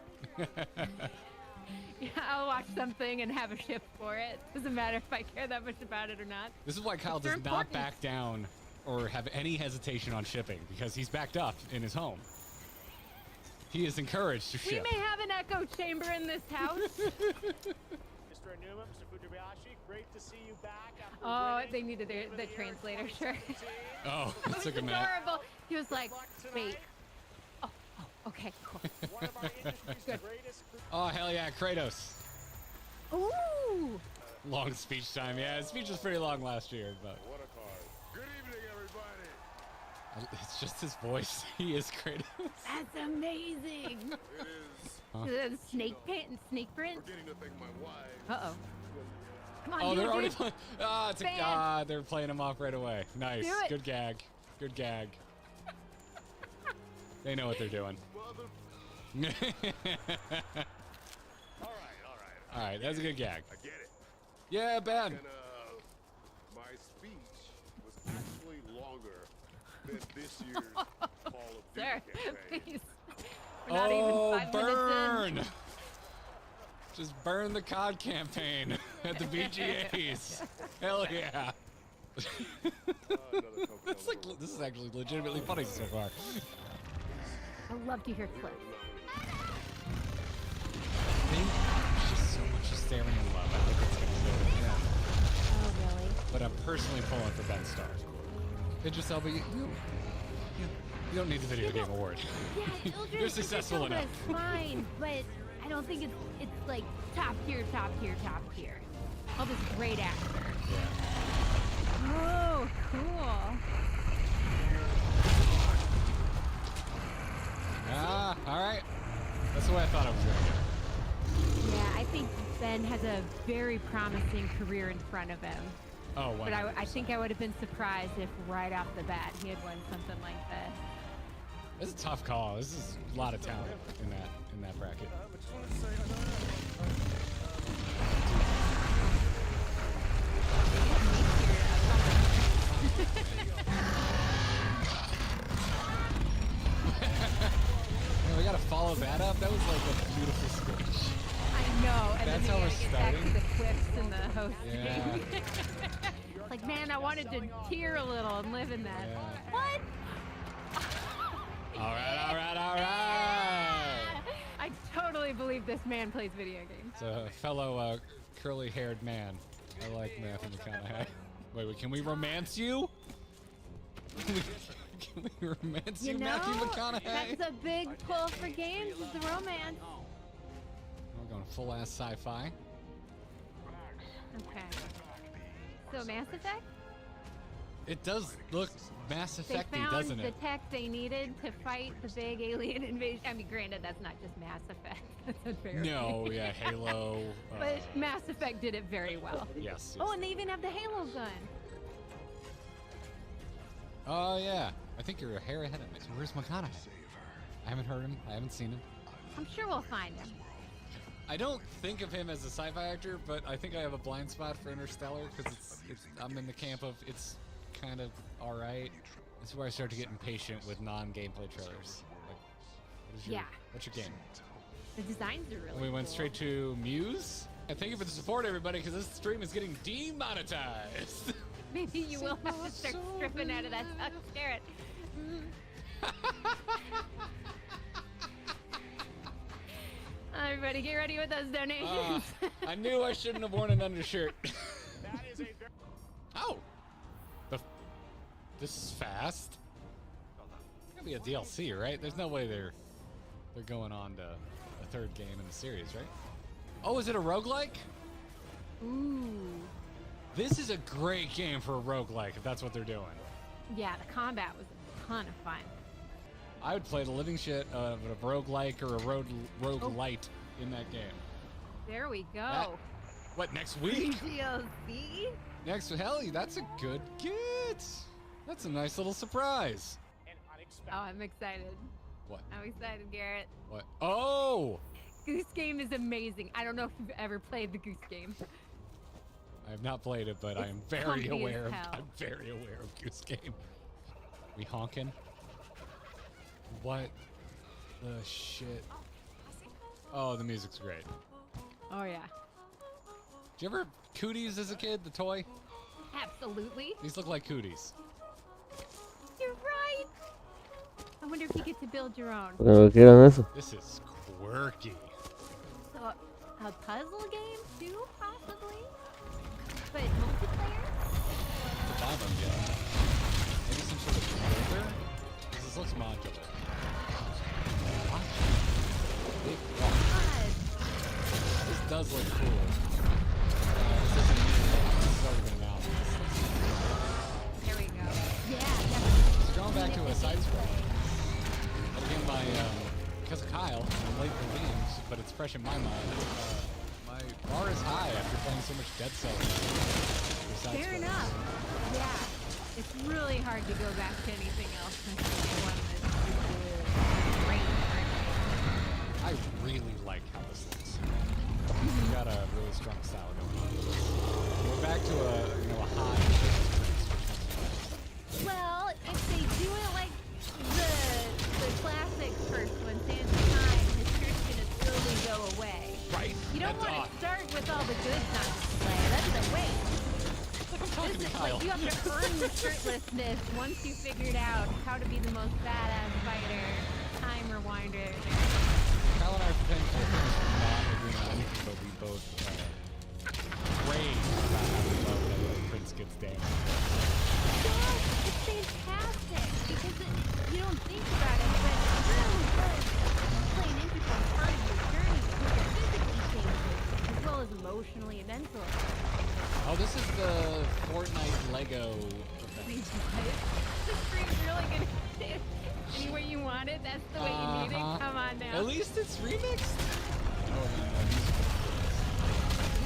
Yeah, I'll watch something and have a ship for it. Doesn't matter if I care that much about it or not. This is why Kyle does not back down or have any hesitation on shipping, because he's backed up in his home. He is encouraged to ship. We may have an echo chamber in this house. Mr. Anuma, Mr. Fujibayashi, great to see you back after winning They needed the translator shirt. Oh, It that's was like a minute. adorable. He was like, wait. Oh, okay, cool. one of our industry's greatest. Oh, hell yeah, Kratos. Ooh. Long speech time. Yeah, his speech was pretty long last year, but What a card. Good evening, everybody. it's just his voice. He is Kratos. That's amazing. It is. The snake print. Forgetting to thank my wife. Uh-oh. Come on, Oh, do they're it, already dude. playing. They're playing him off right away. Nice. Do it. Good gag. Good gag. They know what they're doing. Mother. All right, that's a good gag. I get it. Yeah, Ben. And my speech was actually longer than this year's Call of Duty Sir, campaign. please. We're not even 5 burn! minutes Just burn the COD campaign at the BGAs. Hell yeah. That's like, this is actually legitimately funny so far. in. I love to hear clips. There's just so much hysteria and love. I think it's gonna kill it. Yeah. Oh, really? But I'm personally pulling for Ben Starr. Idris Elba, you don't need the Video Game Award. Yeah, You're successful enough. It's fine, but I don't think it's like top tier. All this great actor. Yeah. Oh, cool. Ah, all right. That's the way I thought I was going to Yeah, I think Ben has a very promising career in front of him. Oh, wow. But I think I would have been surprised if right off the bat he had won something like this. This is a tough call. This is a lot of talent in that bracket. We gotta follow that up. That was like a beautiful speech. I know. And That's then how we we're gotta get back to starting? the quips and the hosting. Yeah. Like, man, I wanted to tear a little and live in that. Yeah. What? All right. I totally believe this man plays video games. It's a fellow curly-haired man. I like Matthew McConaughey. Wait, can we romance you? Can we romance you, Matthew McConaughey? That's a big pull for games, is the romance. We're going full-ass sci-fi. Okay. So Mass Effect? It does look Mass They Effect-y, found doesn't the it? tech they needed to fight the big alien invasion. I mean, granted, that's not just Mass Effect. That's unfair. No, yeah, Halo. But Mass Effect did it very well. Yes. Oh, and they even have the Halo gun. Oh, yeah. I think you're a hair ahead of me. So where's McConaughey? I haven't heard him. I haven't seen him. I'm sure we'll find him. I don't think of him as a sci-fi actor, but I think I have a blind spot for Interstellar because I'm in the camp of it's kind of all right. This is where I start to get impatient with non-gameplay trailers. Like, what's your game? The designs are really We went cool. straight to Muse. And thank you for the support, everybody, because this stream is getting demonetized. Maybe you will have to start stripping out of that tuck carrot. Everybody, get ready with those donations. I knew I shouldn't have worn an undershirt. That is a very... Oh! This is fast. It's gonna be a DLC, right? There's no way they're going on to a third game in the series, right? Oh, is it a roguelike? Ooh. This is a great game for a roguelike if that's what they're doing. Yeah, the combat was a ton of fun. I would play the living shit of a roguelike or a roguelite in that game. There we go. That- what, next week? DLC? Next, hell, that's a good get. That's a nice little surprise. and unexpected. Oh, I'm excited. What? I'm excited, Garrett. What? Oh! Goose Game is amazing. I don't know if you've ever played the Goose Game. I have not played it, but I am It's very comfy as aware of. hell. I'm very aware of Goose Game. We honking? What the shit? Oh, the music's great. Oh, yeah. Did you ever have Cooties as a kid? The toy? Absolutely. These look like Cooties. You're right. I wonder if you get to build your own. This is quirky. So, a puzzle game too, possibly? But multiplayer? The bottom, yeah. Maybe some sort of builder? This looks modular. What? Big rock. God. This does look cool. This isn't new. This has already been announced. There we go. Yeah, definitely. It's going back to a side scroll. But again, because of Kyle, I'm late for games, but it's fresh in my mind. My bar is high after playing so much Dead Cells. Fair enough. Yeah. It's really hard to go back to anything else since the one that's great. I really like how this looks. We've got a really strong style going on. We're back to a high experience. Well, if they do it like the classic first one, Sands of Time, his shirt's gonna slowly go away. Right. You don't That's want odd. to start with all the goods on display. That's a waste. Talking This to is Kyle. like you have to earn the shirtlessness once you figured out how to be the most badass fighter. Time rewinder. Kyle and I are potentially not agreeing on anything, but we both rave about how we love that way Prince gets damaged. Yes, it's fantastic because you don't think about it, but it really does play an integral part of your journey because you're physically changing as well as emotionally and mentally. Oh, this is the Fortnite Lego event. The screen's really gonna fit anywhere you want it. That's the way you need it. Come on now. At least it's remixed. Oh, man,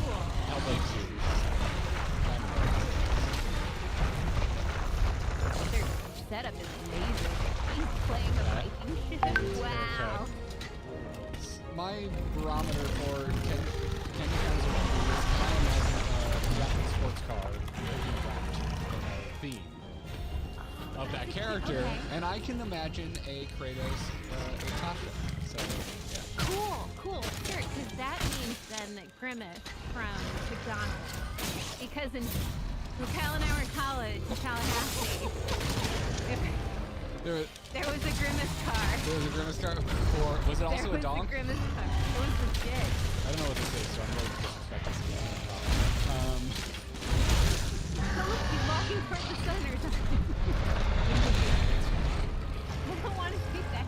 Cool. Hellblade 2. Their setup is amazing. He's playing a Viking ship. Wow. My barometer for can you guys remember this? I imagine a Japanese sports car theme of that character, Okay. and I can imagine a Kratos Tasha. So yeah. Cool. Sure, because that means then that Grimace from McDonald's. Because when Kyle and I were in college in Tallahassee, There was a Grimace car. was a Grimace car, or was it also There was a donk? a Grimace car. It was legit. I don't know what this is, so I'm really disrespect this game. Oh, look, he's walking towards the sun or something. I don't want to see that.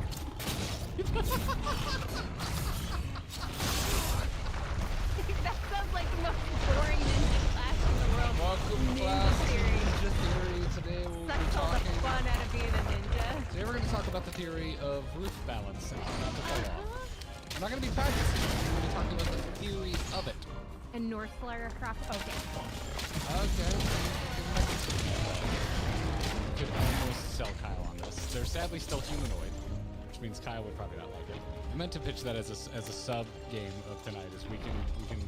That sounds like the most boring ninja class in the world. Welcome to Ninja class theory. Ninja Theory. Today we'll be Sucks all the talking. fun out of being a ninja. Today we're going to talk about the theory of roof balance and how not to fall off. We're not going to be practicing. We're going to be talking about the theory of it. And North Slayer across. Okay. Okay. Could almost sell Kyle on this. They're sadly still humanoid, which means Kyle would probably not like it. I meant to pitch that as a sub game of tonight, as we can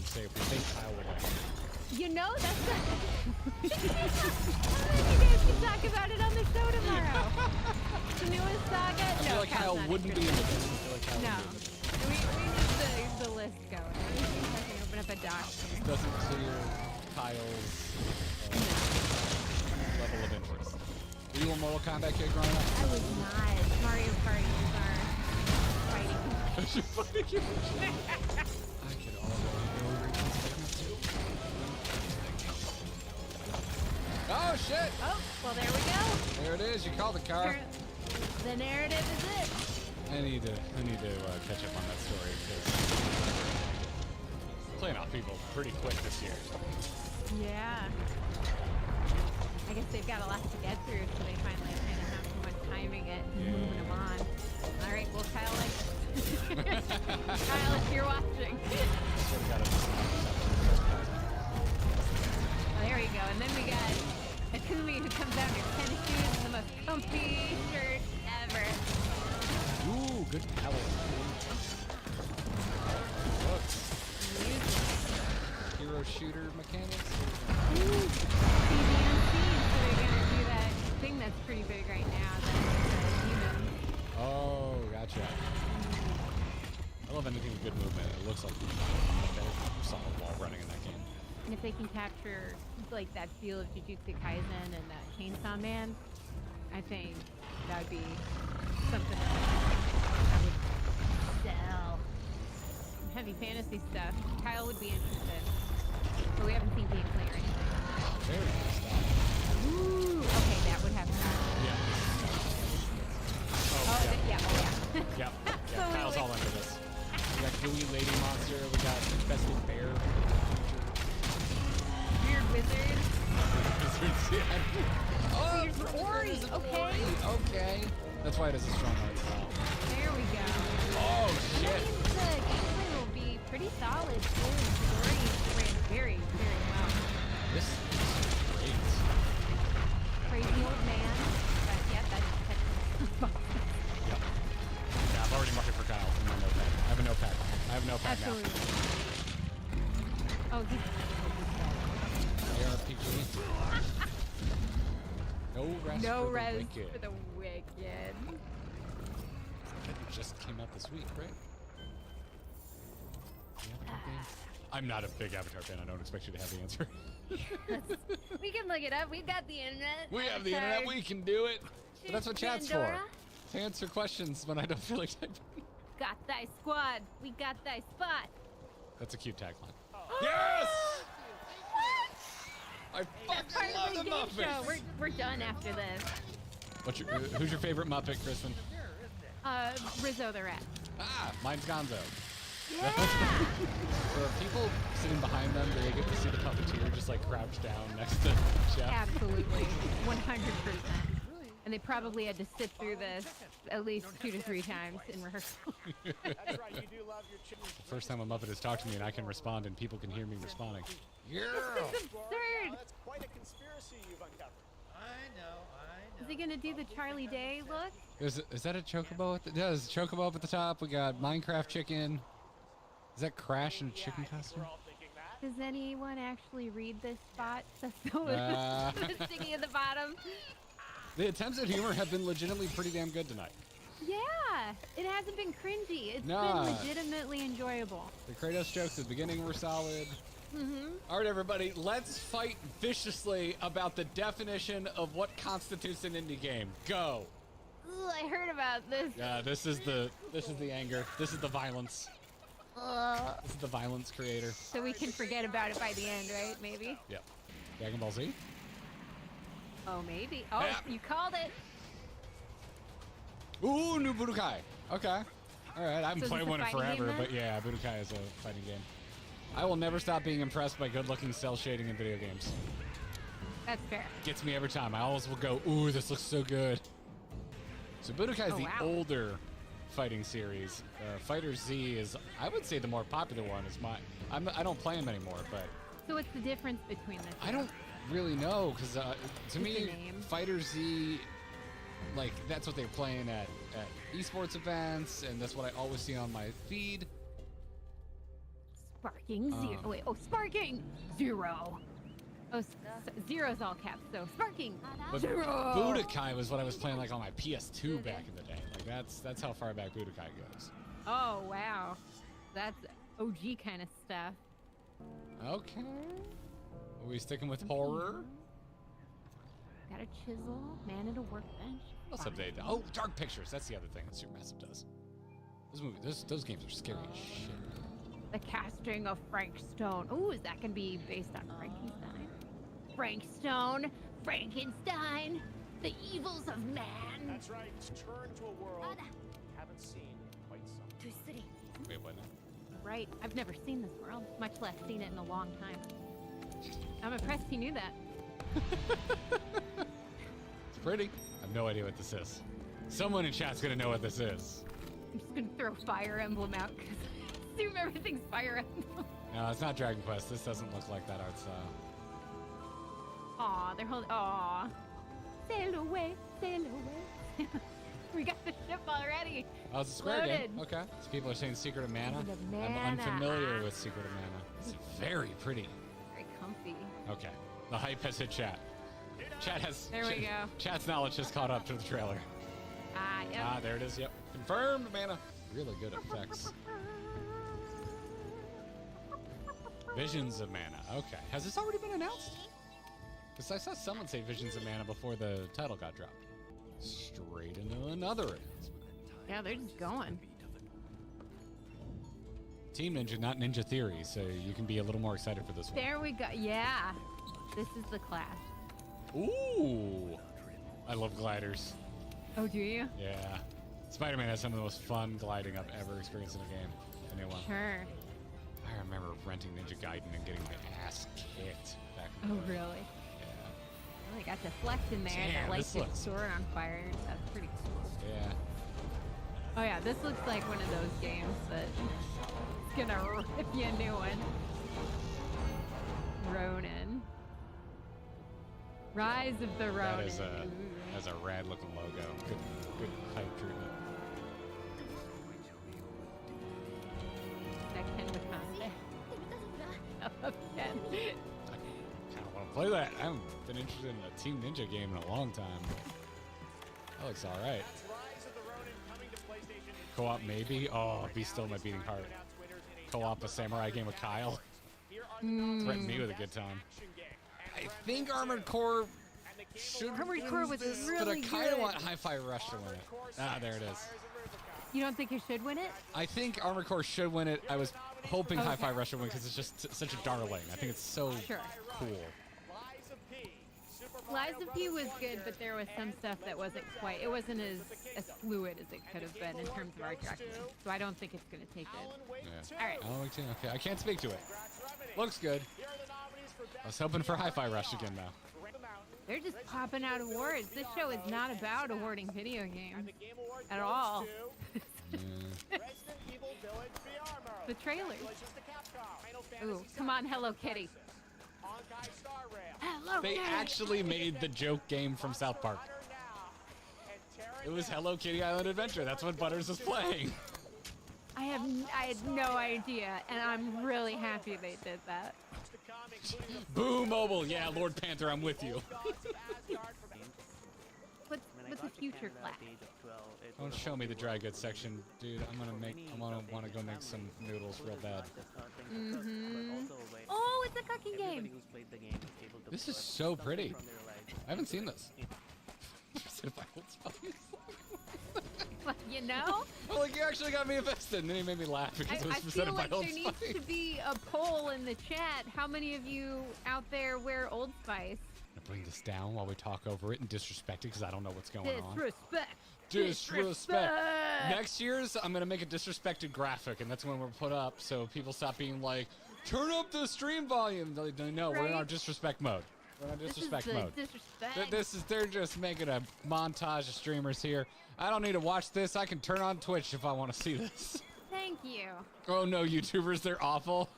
say if we think Kyle would like it. You know, that's the... You guys can talk about it on the show tomorrow. The newest saga? I feel like Kyle wouldn't be into this. I feel like Kyle No. wouldn't be into this. We need the list going. I can open up a doc. This doesn't clear Kyle's level of interest. Were you a Mortal Kombat kid growing up? I was not. Mario Party was our fighting. I could already Oh shit! Oh, well there we go. There it is. You called the car. The narrative is it. I need to catch up on that story because playing off people pretty quick this year. Yeah. I guess they've got a lot to get through, so they finally kind of have someone timing it and moving them on. All right, well, Kyle, Kyle, if you're watching. Well, there we go. And then we got Akumi, who comes out in her tennis shoes and the most comfy shirt ever. Ooh, good palette. Hero shooter mechanics. Ooh, CDMC, so they're gonna do that thing that's pretty big right now, the demon. Oh, gotcha. I love anything with good movement. It looks like a solid wall running in that game. And if they can capture like that feel of Jujutsu Kaisen and Chainsaw Man, I think that would be something that would sell. Some heavy fantasy stuff. Kyle would be interested. But we haven't seen gameplay or anything. Very good stuff. Ooh, okay, that would have to happen. Yeah. Oh, yeah. Yep. Yeah, Kyle's all into this. We got gooey lady monster. We got infested bear. Weird wizard. Oh, Weird Ori. Okay. Okay. That's why it is a strong art style. There we go. Oh, shit. That means the gameplay will be pretty solid too. The story ran very, very well. This is great. Crazy old man. But yeah, that's Yep. Yeah, I've already marked it for Kyle in my notepad. I have a notepad. absolutely. Now. Oh, he's ARPG. No rest no for res the wicked. for the wicked. It just came out this week, right? I'm not a big Avatar fan. I don't expect you to have the answer. We can look it up. We've got the internet. We have the internet. We can do it. But that's what chat's for. Pandora. To answer questions when I don't feel like typing. Got thy squad. We got thy spot. That's a cute tagline. Yes! I fucking love the Muppets. We're done after this. Who's your favorite Muppet, Kristen? Rizzo the Rat. Ah, mine's Gonzo. Yeah! For people sitting behind them, they get to see the puppeteer just like crouched down next to Jeff. Absolutely. 100%. And they probably had to sit through this at least 2 to 3 times in rehearsal. That's right, you do love your chicken. The first time a Muppet has talked to me and I can respond and people can hear me responding. Yeah! This is absurd! That's quite a conspiracy you've uncovered. I know. Is he gonna do the Charlie Day look? Is that a chocobo? Yeah, there's a chocobo up at the top. We got Minecraft chicken. Is that Crash in a chicken costume? We're all thinking that. Does anyone actually read this spot? That's so sticky at the bottom. The attempts at humor have been legitimately pretty damn good tonight. Yeah, it hasn't been cringy. It's Nah. been legitimately enjoyable. The Kratos jokes at the beginning were solid. All right, everybody, let's fight viciously about the definition of what constitutes an indie game. Go. Ooh, I heard about this. Yeah, this is the anger. This is the violence. This is the violence creator. So we can forget about it by the end, right? Maybe? Yep. Dragon Ball Z. Oh, maybe. Oh, Yeah. you called it. Ooh, new Budokai. Okay. All right, I haven't So is played this a one in fighting game forever, then? but yeah, Budokai is a fighting game. I will never stop being impressed by good-looking cell shading in video games. That's fair. Gets me every time. I always will go, ooh, this looks so good. So Budokai is Oh, the wow. older fighting series. Fighter Z is, I would say, the more popular one. Is I don't play them anymore, but So what's the difference between the two? I don't really know because to Just me, the name. Fighter Z, like that's what they're playing at esports events, and that's what I always see on my feed. Sparking zero. Wait, Sparking zero. Oh, zero's all caps, so Sparking But zero. Budokai was what I was playing like on my PS2 back in the day. Like that's how far back Budokai goes. Oh, wow. That's OG kind of stuff. Okay. Are we sticking with horror? Got a chisel, man at a workbench. What's update? Oh, dark pictures. That's the other thing that Supermassive does. Those games are scary as shit. The casting of Frank Stone. Ooh, is that gonna be based on Frankenstein? Frank Stone, Frankenstein, the evils of man. That's right. Turn to a world we haven't seen in quite some time. Wait, what now? Right, I've never seen this world, much less seen it in a long time. I'm impressed he knew that. It's pretty. I have no idea what this is. Someone in chat's gonna know what this is. I'm just gonna throw Fire Emblem out because I assume everything's Fire Emblem. No, it's not Dragon Quest. This doesn't look like that art style. Aw, they're holding. Aw. Sail away, sail away. We got the ship already. Oh, it's a Square game. Loaded. Okay. So people are saying Secret of Mana. Secret of I'm Mana. unfamiliar with Secret of Mana. It's very pretty. Very comfy. Okay. The hype has hit chat. Chat has. There we go. Chat's knowledge has caught up to the trailer. Ah, yep. Ah, there it is. Yep. Confirmed, Mana. Really good effects. Visions of Mana. Okay. Has this already been announced? Because I saw someone say Visions of Mana before the title got dropped. Straight into another announcement. Yeah, they're just going. Team Ninja, not Ninja Theory, so you can be a little more excited for this one. There we go. Yeah. This is the class. Ooh. I love gliders. Oh, do you? Yeah. Spider-Man has some of the most fun gliding I've ever experienced in a game. The new one. Sure. I remember renting Ninja Gaiden and getting my ass kicked back in the Oh, day. really? Yeah. Well, they got the flex in there Damn, that lights this your looks- sword on fire. That's pretty cool. Yeah. Oh, yeah, this looks like one of those games that is gonna rip you a new one. Ronin. Rise of the Ronin. That is a Ooh. has a rad looking logo. Good hype treatment. That Ken Wakanda. I love Ken. I kind of want to play that. I haven't been interested in a Team Ninja game in a long time. That looks all right. That's Rise of the Ronin coming to PlayStation in Co-op maybe? Oh, be still my beating heart. Co-op a samurai game with Kyle. Threaten me with a good time. I think Armored Core should Armored win Core was this, really but I kind of good. want Hi-Fi Rush to win it. Ah, there it is. You don't think it should win it? I think Armored Core should win it. I was hoping Okay. Hi-Fi Rush would win because it's just such a darling. I think it's so Sure. cool. Lies of P. Super Lies Mario of P was Bros. good, but there was some stuff that wasn't quite. It wasn't as fluid as it could have been in terms of art direction. So I don't think it's going to take Alan it. Wake Yeah. 2. All right. Oh, okay. I can't speak to it. Congrats, Remedy. Looks good. Here are the nominees for Best I was hoping for VR Hi-Fi Rush game. again, though. Ring the Mountain, They're just popping out awards. This show is not about awarding video games and the Game Awards at goes all. to Resident Evil Village VR mode. The trailers. Congratulations to Capcom. Final Fantasy Ooh, come on, Hello Kitty. Honkai Star Rail. Hello They Kitty. actually made the joke game from South Park. Runner now. And Terran It was Hello Kitty Island Adventure. That's what Butters was playing. I had no idea, and I'm really happy they did that. to come, including the Boo Mobile. Yeah, Lord Panther, I'm with you. gods of Asgard from What's the future class? Don't show me the dry goods section, dude. I want to go make some noodles real bad. Oh, it's a cooking game. This is so pretty. I haven't seen this. Presented by Old Spice. Well, you know, Oh, like you actually got me invested, and then he made me laugh because it was I feel presented like by Old there needs Spice. to be a poll in the chat. How many of you out there wear Old Spice? I'm gonna bring this down while we talk over it and disrespect it because I don't know what's going on. Disrespect. Disrespect. Next year's, I'm gonna make a disrespected graphic, and that's when we're put up, so people stop being like, "Turn up the stream volume." They know we're in our Right. disrespect mode. We're in our This disrespect is the mode. disrespect. They're just making a montage of streamers here. I don't need to watch this. I can turn on Twitch if I want to see this. Thank you. Oh no, YouTubers, they're awful.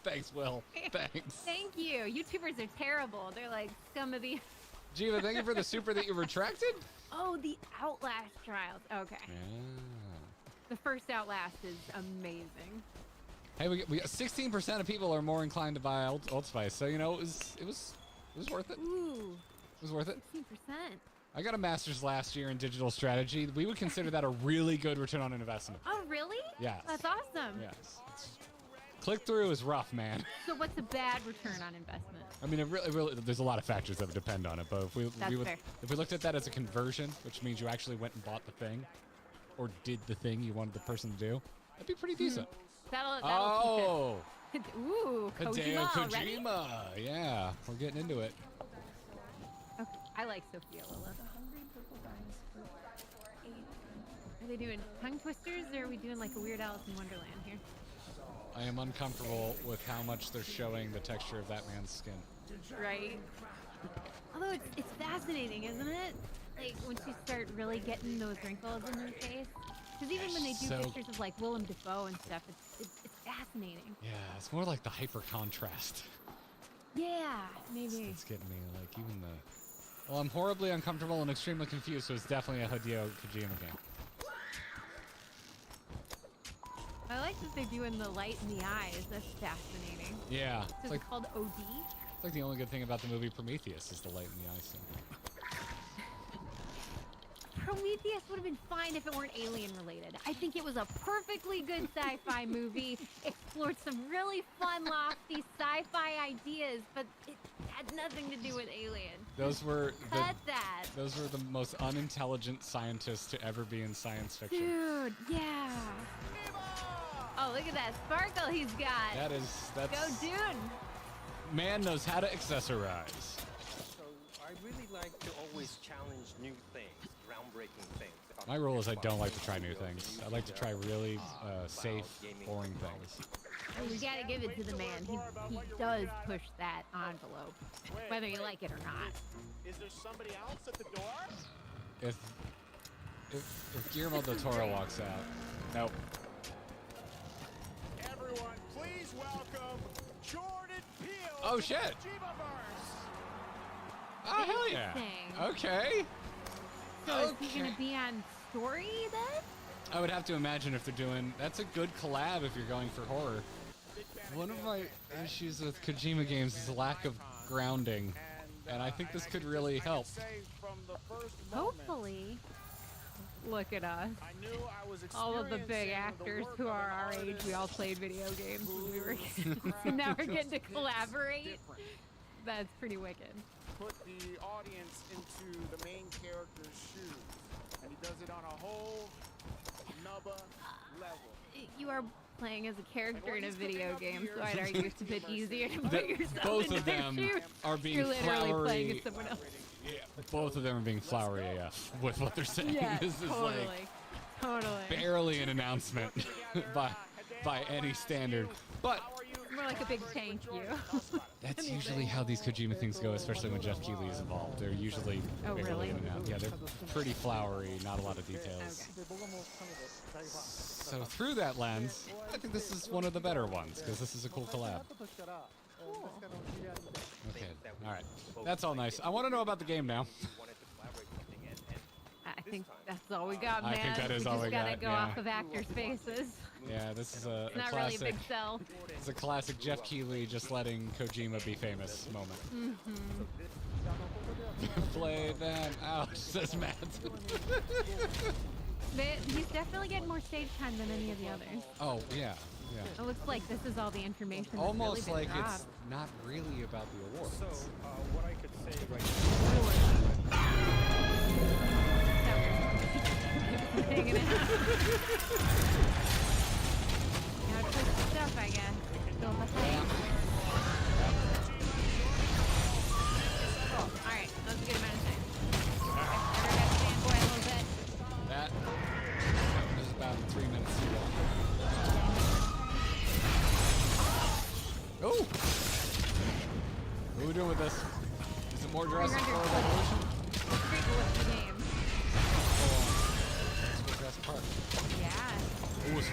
Thanks, Will. Thanks. Thank you. YouTubers are terrible. They're like scum of the. Jiva, thank you for the super that you retracted. Oh, the Outlast trials. Okay. The first Outlast is amazing. Hey, we got 16% of people are more inclined to buy Old Spice, so you know it was worth it. Ooh, It was worth it. 16%. I got a master's last year in digital strategy. We would consider that a really good return on investment. Oh, really? Yes. That's awesome. Yes. Click-through is rough, man. So what's a bad return on investment? I mean, it really, there's a lot of factors that would depend on it, but if we fair. if we looked at that as a conversion, which means you actually went and bought the thing, or did the thing you wanted the person to do, that'd be pretty decent. That'll keep it. Ooh, Hideo Kojima already? Kojima. Yeah, we're getting into it. Okay, I like Sophia Lilith. Are they doing tongue twisters, or are we doing like a Weird Alice in Wonderland here? I am uncomfortable with how much they're showing the texture of that man's skin. Right. Although it's fascinating, isn't it? Like once you start really getting those wrinkles in their face. Because even when they do So- pictures of like Willem Dafoe and stuff, it's fascinating. Yeah, it's more like the hyper contrast. Yeah, maybe. It's getting me, like, even the... Well, I'm horribly uncomfortable and extremely confused, so it's definitely a Hideo Kojima game. I like that they're doing the light in the eyes. That's fascinating. Yeah. So It's it's like, called OD? it's like the only good thing about the movie Prometheus is the light in the eyes thing. Prometheus would have been fine if it weren't alien related. I think it was a perfectly good sci-fi movie, explored some really fun, lofty sci-fi ideas, but it had nothing to do with aliens. Those were Cut that. those were the most unintelligent scientists to ever be in science fiction. Dude, yeah. Oh, look at that sparkle he's got. That's Go, dude. man knows how to accessorize. So I really like to always challenge new things, groundbreaking things. My rule is I don't like to try new things. I like to try really safe, boring things. You gotta give it to the man. He does push that envelope, whether you like it or not. Is there somebody else at the door? If Guillermo del Toro walks out, nope. Everyone, please welcome Jordan Peele. Oh, to shit. Kojimaverse. Oh, hell yeah. Interesting. Okay. So is he gonna be on story then? I would have to imagine if they're doing... That's a good collab if you're going for horror. One of my issues with Kojima games is the lack of grounding. And I think this could really help. Hopefully. Look at us. All of the big actors who are our age, we all played video games when we were kids. And now we're getting to collaborate. That's pretty wicked. Put the audience into the main character's shoes, and he does it on a whole nubba level. You are playing as a character in a video game, so I'd argue it's a bit easier to put yourself Both into of their them shoes. are being You're literally playing flowery. as someone else. Yeah, both of them are being flowery AF with what they're saying. Yeah, This is totally. like Totally. barely an announcement by any standard. But More like a big thank you. that's usually how these Kojima things go, especially when Jeff Keighley is involved. They're usually Oh, barely really? in and out. Yeah, they're pretty flowery, not a lot of details. So through that lens, I think this is one of the better ones, because this is a cool collab. Okay, alright. That's all nice. I want to know about the game now. I think that's all we got, man. I think that is all we just gotta got, go yeah. off of actors' faces. Yeah, this is a It's not classic. really a big sell. It's a classic Jeff Keighley just letting Kojima be famous moment. Play them out, says Matt. He's definitely getting more stage time than any of the others. Oh, yeah, yeah. It looks like this is all the information that's Almost really been like dropped. it's not really about the awards. So what I could say right Hanging out. Now twist the stuff, I guess. Build the hype. Cool. Alright, that was a good amount of time. Everybody fanboy a little bit. That was about 3 minutes too long. Oh! What are we doing with this? Is it more Jurassic Park Evolution? Let's drink a whiskey game. Let's go Jurassic Park. Yeah. Ooh, it's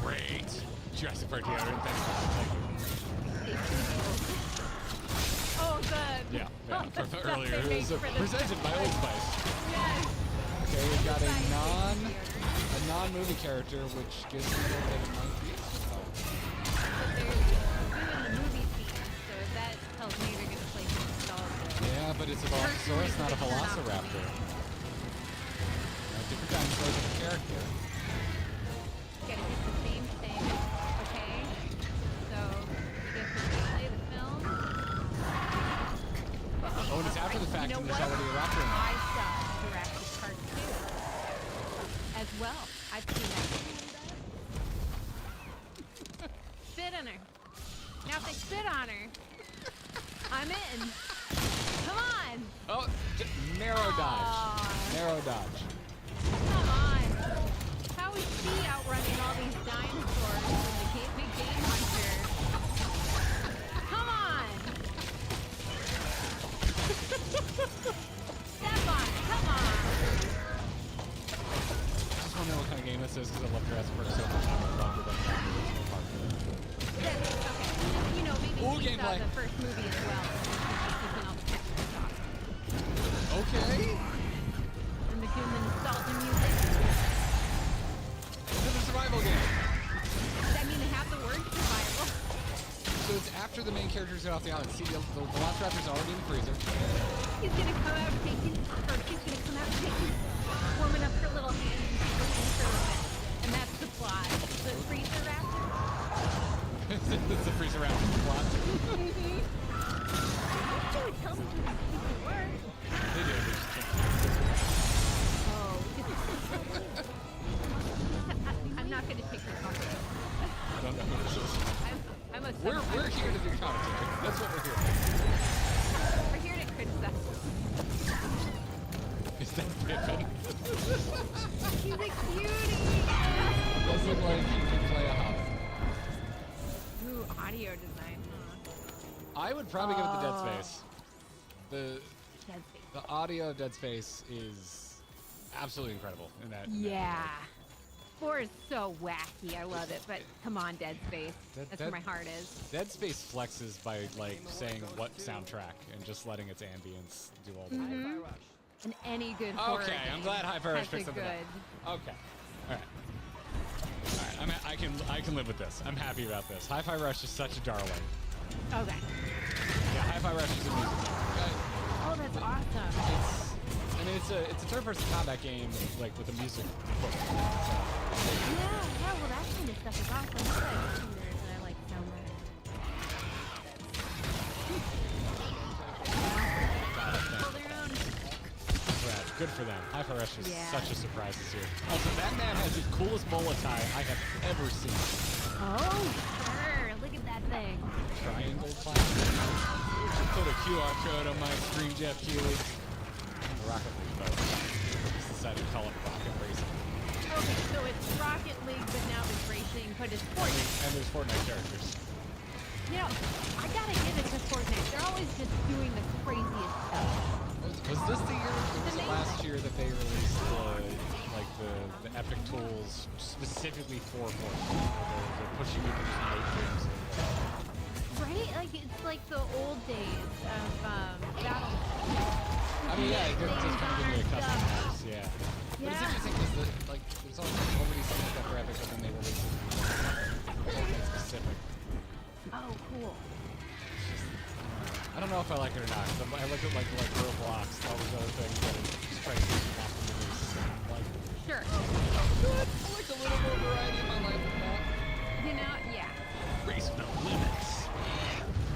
great. Jurassic Park deodorant, thank you. Oh, good. Yeah, Oh, from the the stuff earlier. they It make was for the presented by Old Spice. Yes. Okay, we've got a non-movie character, which gives me a little bit of my But they're doing the movie scene, so that tells me they're going to play some nostalgia. Yeah, but it's a Velociraptor, not a Velociraptor. Different dinosaurs, different character. Gotta hit the same thing, okay? Well, I've seen that. Spit on her. Now if they spit on her, I'm in. Come on. Oh, narrow dodge. Narrow dodge. Come on. How is she outrunning all these dinosaurs in the big game hunter? Come on. Step on it. Come on. I just want to know what kind of game this is because I love Jurassic Park so much. I would love to go back to the original park. Okay. You know, maybe Ooh, she saw gameplay. the first movie as well. And she's keeping all the textures off. Okay. And the human nostalgia music. This is a survival game. I mean, they have the word survival. So it's after the main characters get off the island. See, the Velociraptor's already in the freezer. He's gonna come out taking, or she's gonna come out taking, warming up her little hands and she's looking for a bit. And that's the plot. The freezer raptor. It's the freezer raptor plot. Mm-hmm. Don't tell me who these people were. They do. They just can't. Oh. I'm not gonna take her compliment. I don't know who this is. I'm a We're here to do commentary. That's what we're here for. We're here to criticize. Is that Pippin? He's a cutie. Does look like he can play a house. Ooh, audio design, huh? I would probably give it the Dead Space. The Dead Space. the audio of Dead Space is absolutely incredible in that. Yeah. 4 is so wacky. I love it. But come on, Dead Space. That's where my heart is. Dead Space flexes by like saying what soundtrack and just letting its ambience do all the Mm-hmm. And any good horror Okay, I'm game glad Hi-Fi Rush has picked a something good. up. Okay. All right. I can live with this. I'm happy about this. Hi-Fi Rush is such a darling. Okay. Yeah, Hi-Fi Rush is a music game. Oh, that's awesome. It's a third-person combat game like with a music book. Yeah, well, that kind of stuff is awesome. I like shooters and I like so much. Hold their own. Right, good for them. Hi-Fi Rush is Yeah. such a surprise this year. Also, that man has the coolest bola tie I have ever seen. Oh, sure. Look at that thing. Triangle platform. Should put a QR code on my screen, Jeff Keighley. Rocket League, though. Just decided to call it Rocket Racing. Okay, so it's Rocket League, but now there's racing, but it's Fortnite. And there's Fortnite characters. You know, I gotta give it to Fortnite. They're always just doing the craziest stuff. Was this the year? Or was it last year that they released the epic tools specifically for Fortnite? They're pushing you to just make games. Right? Like, it's like the old days of Battle. I mean, yeah, it just kind of give you a custom house, yeah. But it's Yeah. interesting because there's already some stuff for epic, but then they release it Fortnite specific. Oh, cool. I don't know if I like it or not. 'Cause I look at like Roblox and all these other things that are just trying to lock in the release. Like, Sure. good. I like a little more variety in my life than that. You know, yeah. Race no limits.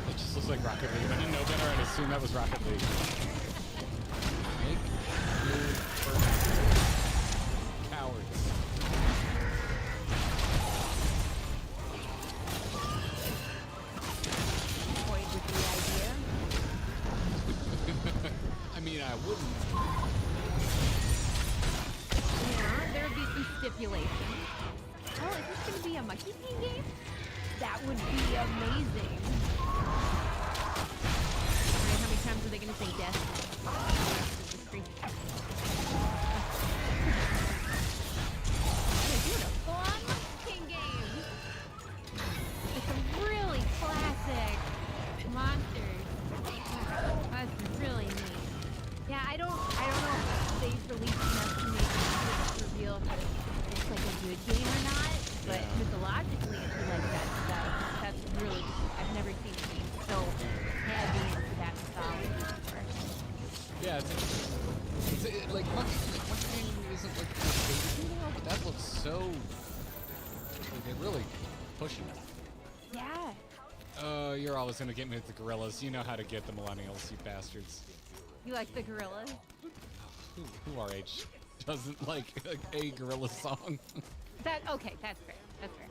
It just looks like Rocket League. I didn't know better. I'd assume that was Rocket League. Make you cowards. Toyed with the idea. I mean, I wouldn't. Yeah, there would be some stipulation. Oh, is this going to be a monkey king game? That would be amazing. Alright, how many times are they going to say death? This is crazy. They're doing a full-on monkey king game. With some really classic monsters. That's really neat. Yeah, I don't know if they've released enough to make it reveal if it's like a good game or not. But mythologically, if you like that stuff, that's really. I've never seen a game so heavy into that mythology before. Yeah, it's like Monkey King isn't like the favorite anymore, but that looks so. Like, they're really pushing it. Yeah. You're always gonna get me with the gorillas. You know how to get the millennials, you bastards. You like the gorillas? Who our age? doesn't like a gorilla song. Okay, that's fair. That's fair.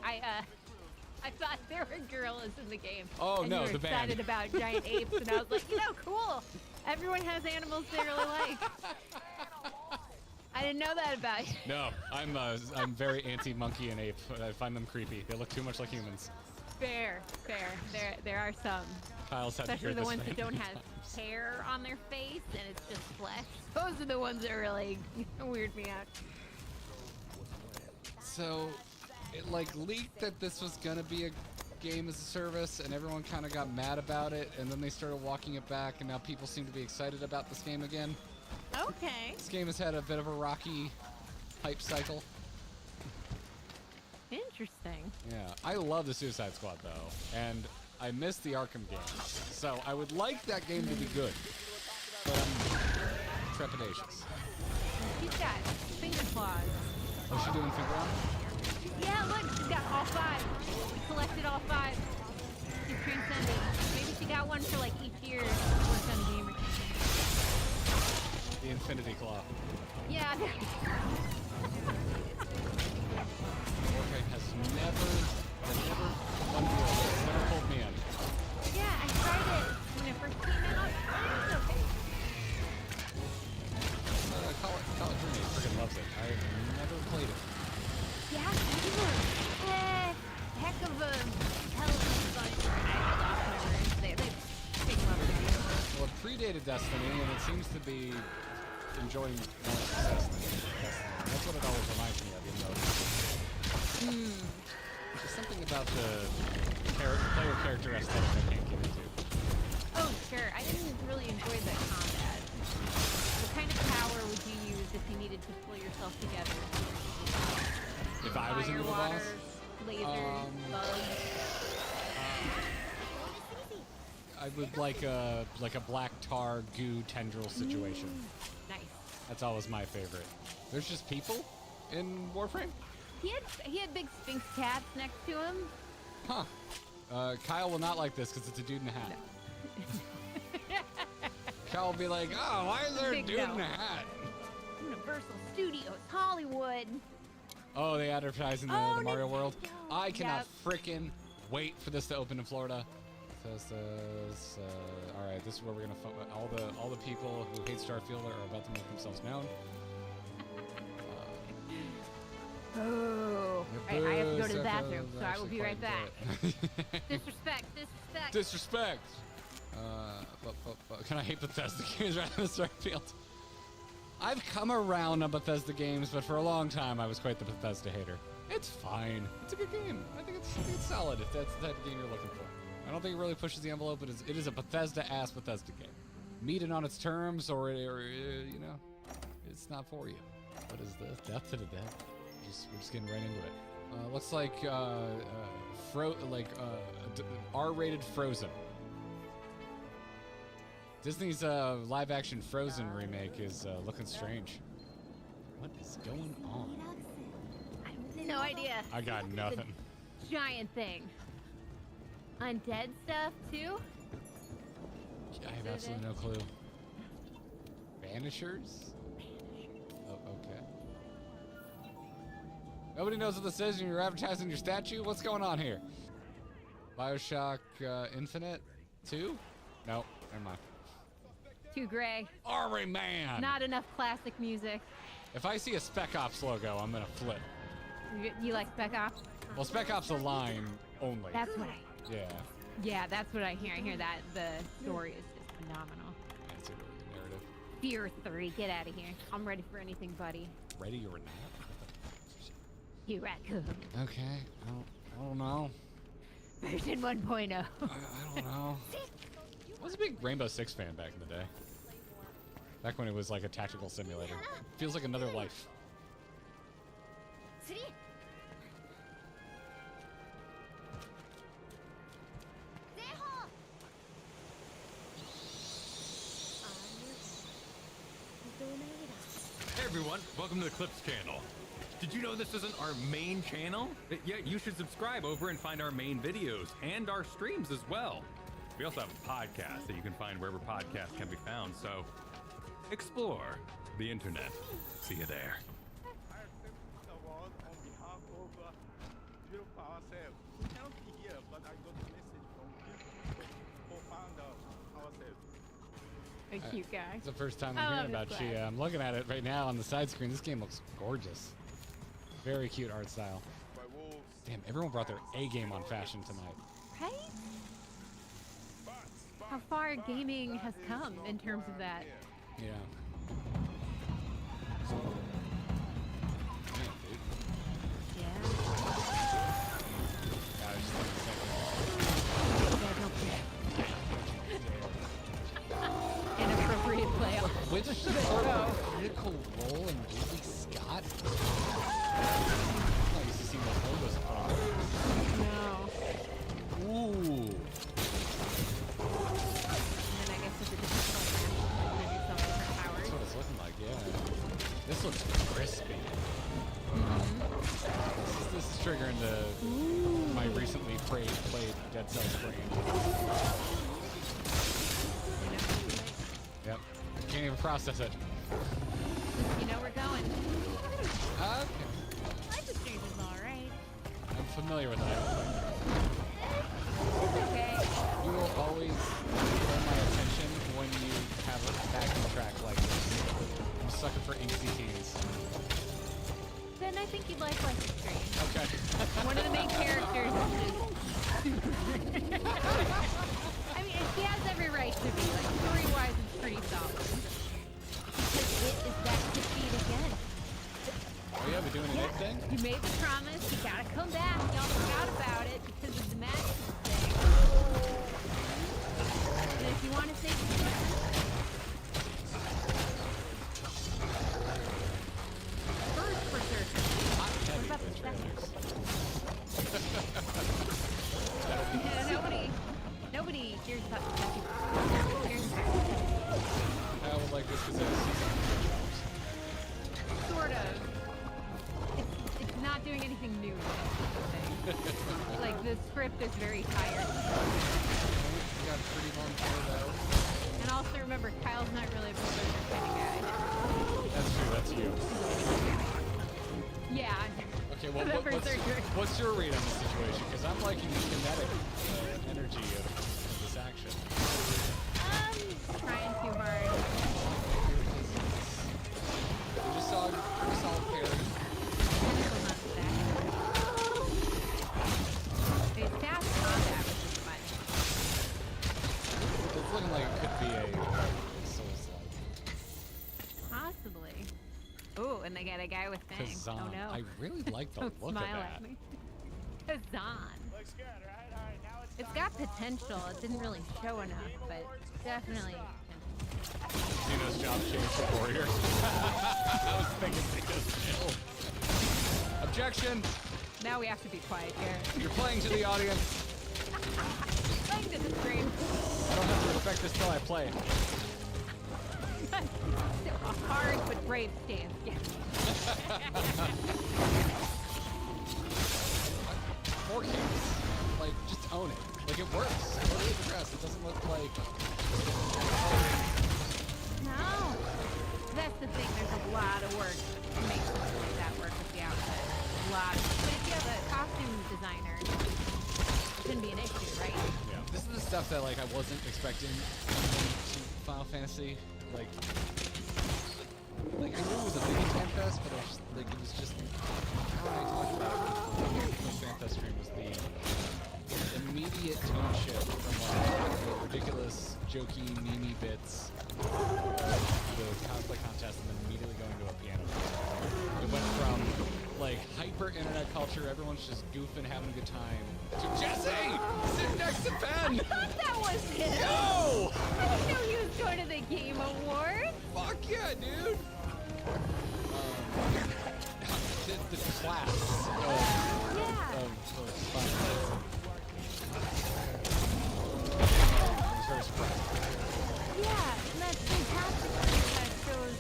I thought there were gorillas in the game. Oh, and no, you were the band. excited about giant apes, and I was like, cool. Everyone has animals they really like. I didn't know that about you. No, I'm very anti-monkey and ape. I find them creepy. They look too much like humans. Fair. There are some. Kyle's had to Especially hear the this ones that many don't have times. hair on their face and it's just flesh. Those are the ones that really weird me out. So, it like leaked that this was gonna be a game as a service, and everyone kind of got mad about it, and then they started walking it back, and now people seem to be excited about this game again. Okay. This game has had a bit of a rocky hype cycle. Interesting. Yeah, I love the Suicide Squad though, and I miss the Arkham games, so I would like that game to be good, but I'm trepidatious. She's got finger claws. What's she doing, finger on? Yeah, look, she's got all 5. We collected all 5. She's transcended. Maybe she got one for like each year worked on a game or something. The Infinity Claw. Yeah. Warcraft has never won the world. It's never pulled me in. Yeah, I tried it when it first came out. It was okay. College roommate freaking loves it. I've never played it. Yeah, you were heck of a television bunch. They take love of you. Well, it predated Destiny, and it seems to be enjoying more success than Destiny. That's what it always reminds me of, even though there's something about the player character aesthetic I can't get into. Oh, sure. I didn't really enjoy the combat. What kind of power would you use if you needed to pull yourself together? If I was into the boss? Water, lasers, bugs. I would like a black tar goo tendril situation. Nice. That's always my favorite. There's just people in Warframe? He had big sphinx cats next to him. Huh. Kyle will not like this because it's a dude in a hat. No. Kyle will be like, oh, why is there a Big dude no. in a hat? Universal Studios, Hollywood. Oh, they advertise in the Mario World. I cannot frickin' wait for this to open in Florida. Says, all right, this is where we're gonna all the people who hate Starfield are about to make themselves known. Oh, I have to go to the bathroom, so I will be right back. Disrespect. Disrespect. But can I hate Bethesda games rather than Starfield? I've come around on Bethesda games, but for a long time I was quite the Bethesda hater. It's fine. It's a good game. I think it's solid if that's the type of game you're looking for. I don't think it really pushes the envelope, but it is a Bethesda-ass Bethesda game. Meet it on its terms, or you know, it's not for you. What is this? Death to the Dead. We're just getting right into it. Looks like R-rated Frozen. Disney's live-action Frozen remake is looking strange. What is going on? No idea. I got nothing. Giant thing. Undead stuff too? I have absolutely no clue. Vanishers? Oh, okay. Nobody knows what this is and you're advertising your statue? What's going on here? Bioshock Infinite 2? Nope, never mind. Too gray. Armory Man! Not enough classic music. If I see a Spec Ops logo, I'm gonna flip. You like Spec Ops? Well, Spec Ops a line only. That's what I... Yeah. Yeah, that's what I hear. I hear that the story is just phenomenal. Yeah, it's a really good narrative. Fear 3, get out of here. I'm ready for anything, buddy. Ready or not? You raccoon. Okay, I don't know. Version 1.0. I don't know. I was a big Rainbow Six fan back in the day. Back when it was like a tactical simulator. Feels like another life. Hey everyone, welcome to the Clips channel. Did you know this isn't our main channel? Yeah, you should subscribe over and find our main videos and our streams as well. We also have a podcast that you can find wherever podcasts can be found, so explore the internet. See you there. I accept the award on behalf of Beautiful ourselves. We cannot be here, but I got a message from Beautiful co-founder ourselves. A cute guy. It's the first time I I'm love hearing about this Chia. guy. I'm looking at it right now on the side screen. This game looks gorgeous. Very cute art style. By wolves. Damn, everyone brought their A game on fashion tonight. Right? How far gaming has come in terms of that. Yeah. Damn, dude. Yeah. I was just thinking Inappropriate playoff. which sort of critical role in Ridley Scott? I used to see those logos on. No. Ooh. And then I guess it's a different program. Maybe some different powers. That's what it's looking like, yeah. This looks crispy. This is triggering my recently played Dead Cells brain. Yep. Can't even process it. You know we're going. Okay. Life is Strange is alright. I'm familiar with that. It's okay. You will always hold my attention when you have a backing track like this. I'm a sucker for angsty teens. Then I think you'd like Life is Strange. Okay. One of the main characters is super. I mean, she has every right to be. Like, story-wise, it's pretty solid. Because it is that defeat again. Oh yeah, we're doing an egg thing? You made the promise. You gotta come back. Y'all forgot about it because of the magic thing. And if you want to save the first berserker. What about the second? Yeah, nobody hears about the second. Here's the first. I would like this because it has Sort of. It's not doing anything new. Like the script is very tired. We got a pretty long tail though. And also remember, Kyle's not really a berserker kind of guy. That's true, that's you. Yeah. Okay, well, The berserker. what's your read on the situation? Because I'm liking the kinetic energy of this action. Trying too hard. We just saw a pretty solid parry. Technical not that. It's fast combat, which is fun. It's looking like it could be a Souls-like. Possibly. Ooh, and they got a guy with fangs. Kazan. Oh no. I really like the Don't look of smile that. at me. Kazan. Looks good, right? All right, now It's got potential. It didn't really show enough, but definitely potential. Dino's job changed to warrior. I was thinking Dino's chill. Objection! Now we have to be quiet here. You're playing to the audience. Playing to the screen. I don't have to respect this till I play. A hard but brave stance. Yes. More kicks. Like, just own it. Like, it works. Totally progress. It doesn't look like... No. That's the thing. There's a lot of work to make something like that work with the outfit. A lot. But if you have a costume designer, it shouldn't be an issue, right? Yeah. This is the stuff that, like, I wasn't expecting in Final Fantasy. Like, I knew it was a mini fan fest, but it was just how I talked about it in the fan fest stream was the immediate tone shift from like the ridiculous, jokey, meme bits, the cosplay contest, and then immediately going to a piano. It went from like hyper internet culture, everyone's just goofing, having a good time, to Jesse sitting next to Ben. I thought that was him. Yo! I didn't know he was going to the Game Awards. Fuck yeah, dude! The class of Yeah. Final Fantasy. I was very surprised. Yeah, and that's fantastic because that shows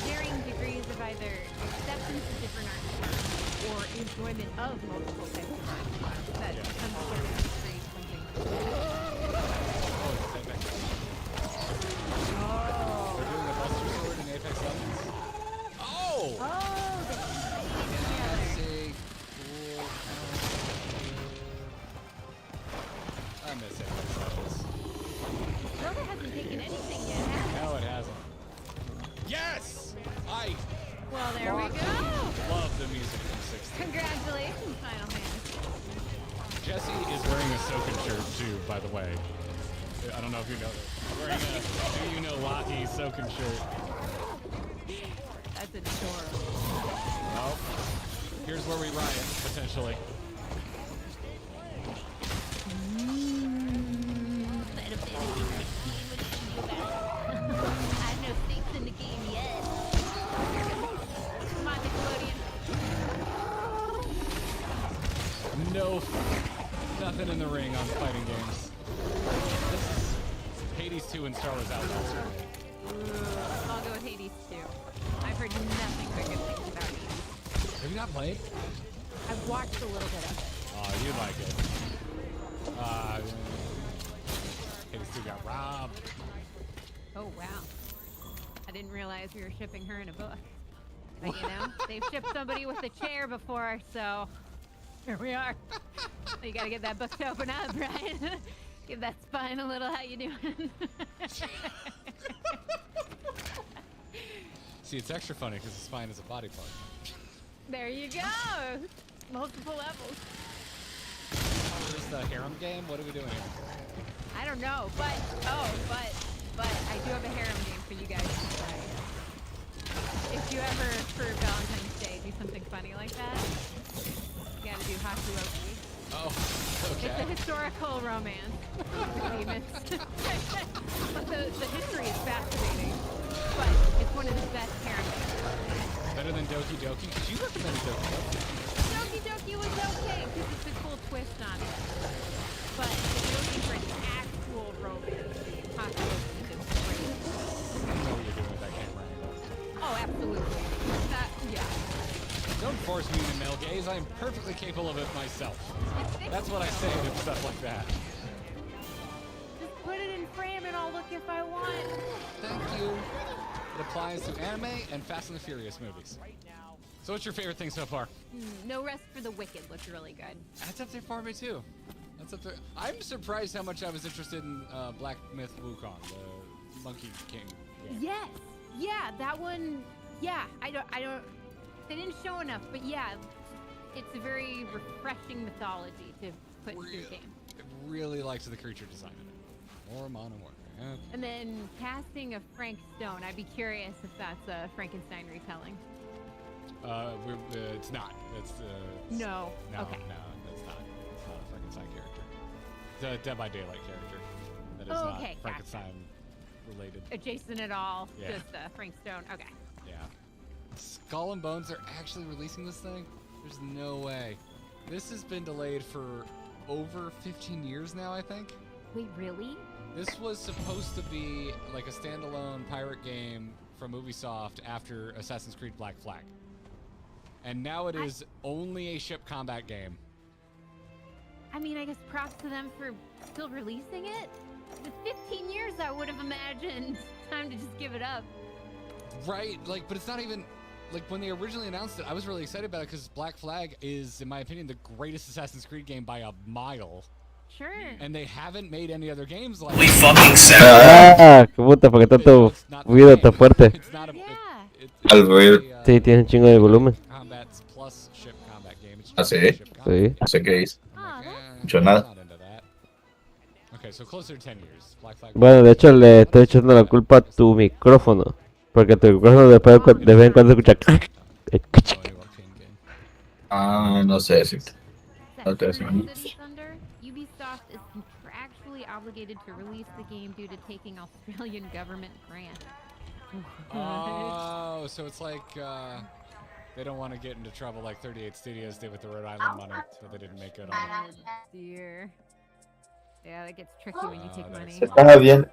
varying degrees of either acceptance of different art styles or enjoyment of multiple types of art styles. That becomes sort of create something. Oh, it's that back. Oh. They're doing a bus Oh, there we go. Love the music from 16. Congratulations, Final Fantasy. Jesse is wearing a Soken shirt too, by the way. I don't know if you know this. Wearing a Do You Know Waki Soken shirt. That's adorable. Well, here's where we riot, potentially. Final Fantasy 16, what do you do about it? I have no stakes in the game yet. Come on, Nickelodeon. No, nothing in the ring on fighting games. This is Hades 2 and Star Wars Outlaws for me. I'll go with Hades 2. I've heard nothing but good things about Hades. Have you not played? I've watched a little bit of it. Oh, you like it. Hades 2 got robbed. Oh, wow. I didn't realize we were shipping her in a book. But, you know, they've shipped somebody with a chair before, so here we are. You gotta get that book to open up, right? Give that spine a little how you doing. See, it's extra funny because the spine is a body part. There you go. Multiple levels. Is the harem game? What are we doing here? I don't know, but I do have a harem game for you guys to play. If you ever, for Valentine's Day, do something funny like that, you gotta do Hakuoki. Oh, It's a okay. historical romance with demons. But the history is fascinating, but it's one of the best harem games. Better than Doki Doki? Because you recommended Doki Doki. Doki Doki was okay because it's a cool twist on it. But if you're looking for an actual romance, Hakuoki is great. You know what you're doing with that camera angle. Oh, absolutely. Yeah. Don't force me to male gaze. I am perfectly capable of it myself. That's what I say to stuff like that. Just put it in frame and I'll look if I want. Thank you. It applies to anime and Fast and the Furious movies. So what's your favorite thing so far? No Rest for the Wicked looked really good. That's up there for me too. That's up there. I'm surprised how much I was interested in Black Myth Wukong, the Monkey King game. Yes. Yeah, that one. Yeah, I don't. They didn't show enough, but yeah, it's a very refreshing mythology to put into a game. I really liked the creature design in it. More mono more. Yeah. And then casting of Frank Stone. I'd be curious if that's a Frankenstein retelling. It's not. It's No. No, Okay. no, that's not. It's not a Frankenstein character. It's a Dead by Daylight character. That is Oh, not okay, Frankenstein related. Adjacent at all. Yeah. Just Frank Stone. Okay. Yeah. Skull and Bones are actually releasing this thing? There's no way. This has been delayed for over 15 years now, I think. Wait, really? This was supposed to be like a standalone pirate game from Ubisoft after Assassin's Creed Black Flag. And now it is only a ship combat game. I mean, I guess props to them for still releasing it. The 15 years, I would have imagined. Time to just give it up. Right, like, but it's not even, like, when they originally announced it, I was really excited about it because Black Flag is, in my opinion, the greatest Assassin's Creed game by a mile. Sure. And they haven't made any other games like We fucking qué puta, ¿por qué tanto ruido tan fuerte? It's not a, Albert. Sí, tiene un chingo de volumen. Combats plus ship combat game. It's ¿Ah, just sí? ship combat. Sí. No sé qué es. Oh, Mucho nada. Not into that. Okay, so closer to 10 years. Black Flag. Bueno, de hecho le estoy echando la culpa a tu micrófono. Porque tu micrófono después de vez en cuando escucha. Ah, no sé decirte. No te decimos. City Thunder, Ubisoft is contractually obligated to release the game due to taking Australian government grant. Oh, so it's like they don't want to get into trouble like 38 Studios did with the Rhode Island money, so they didn't make good on it. Dear. Yeah, that gets tricky when you take money. Estás bien.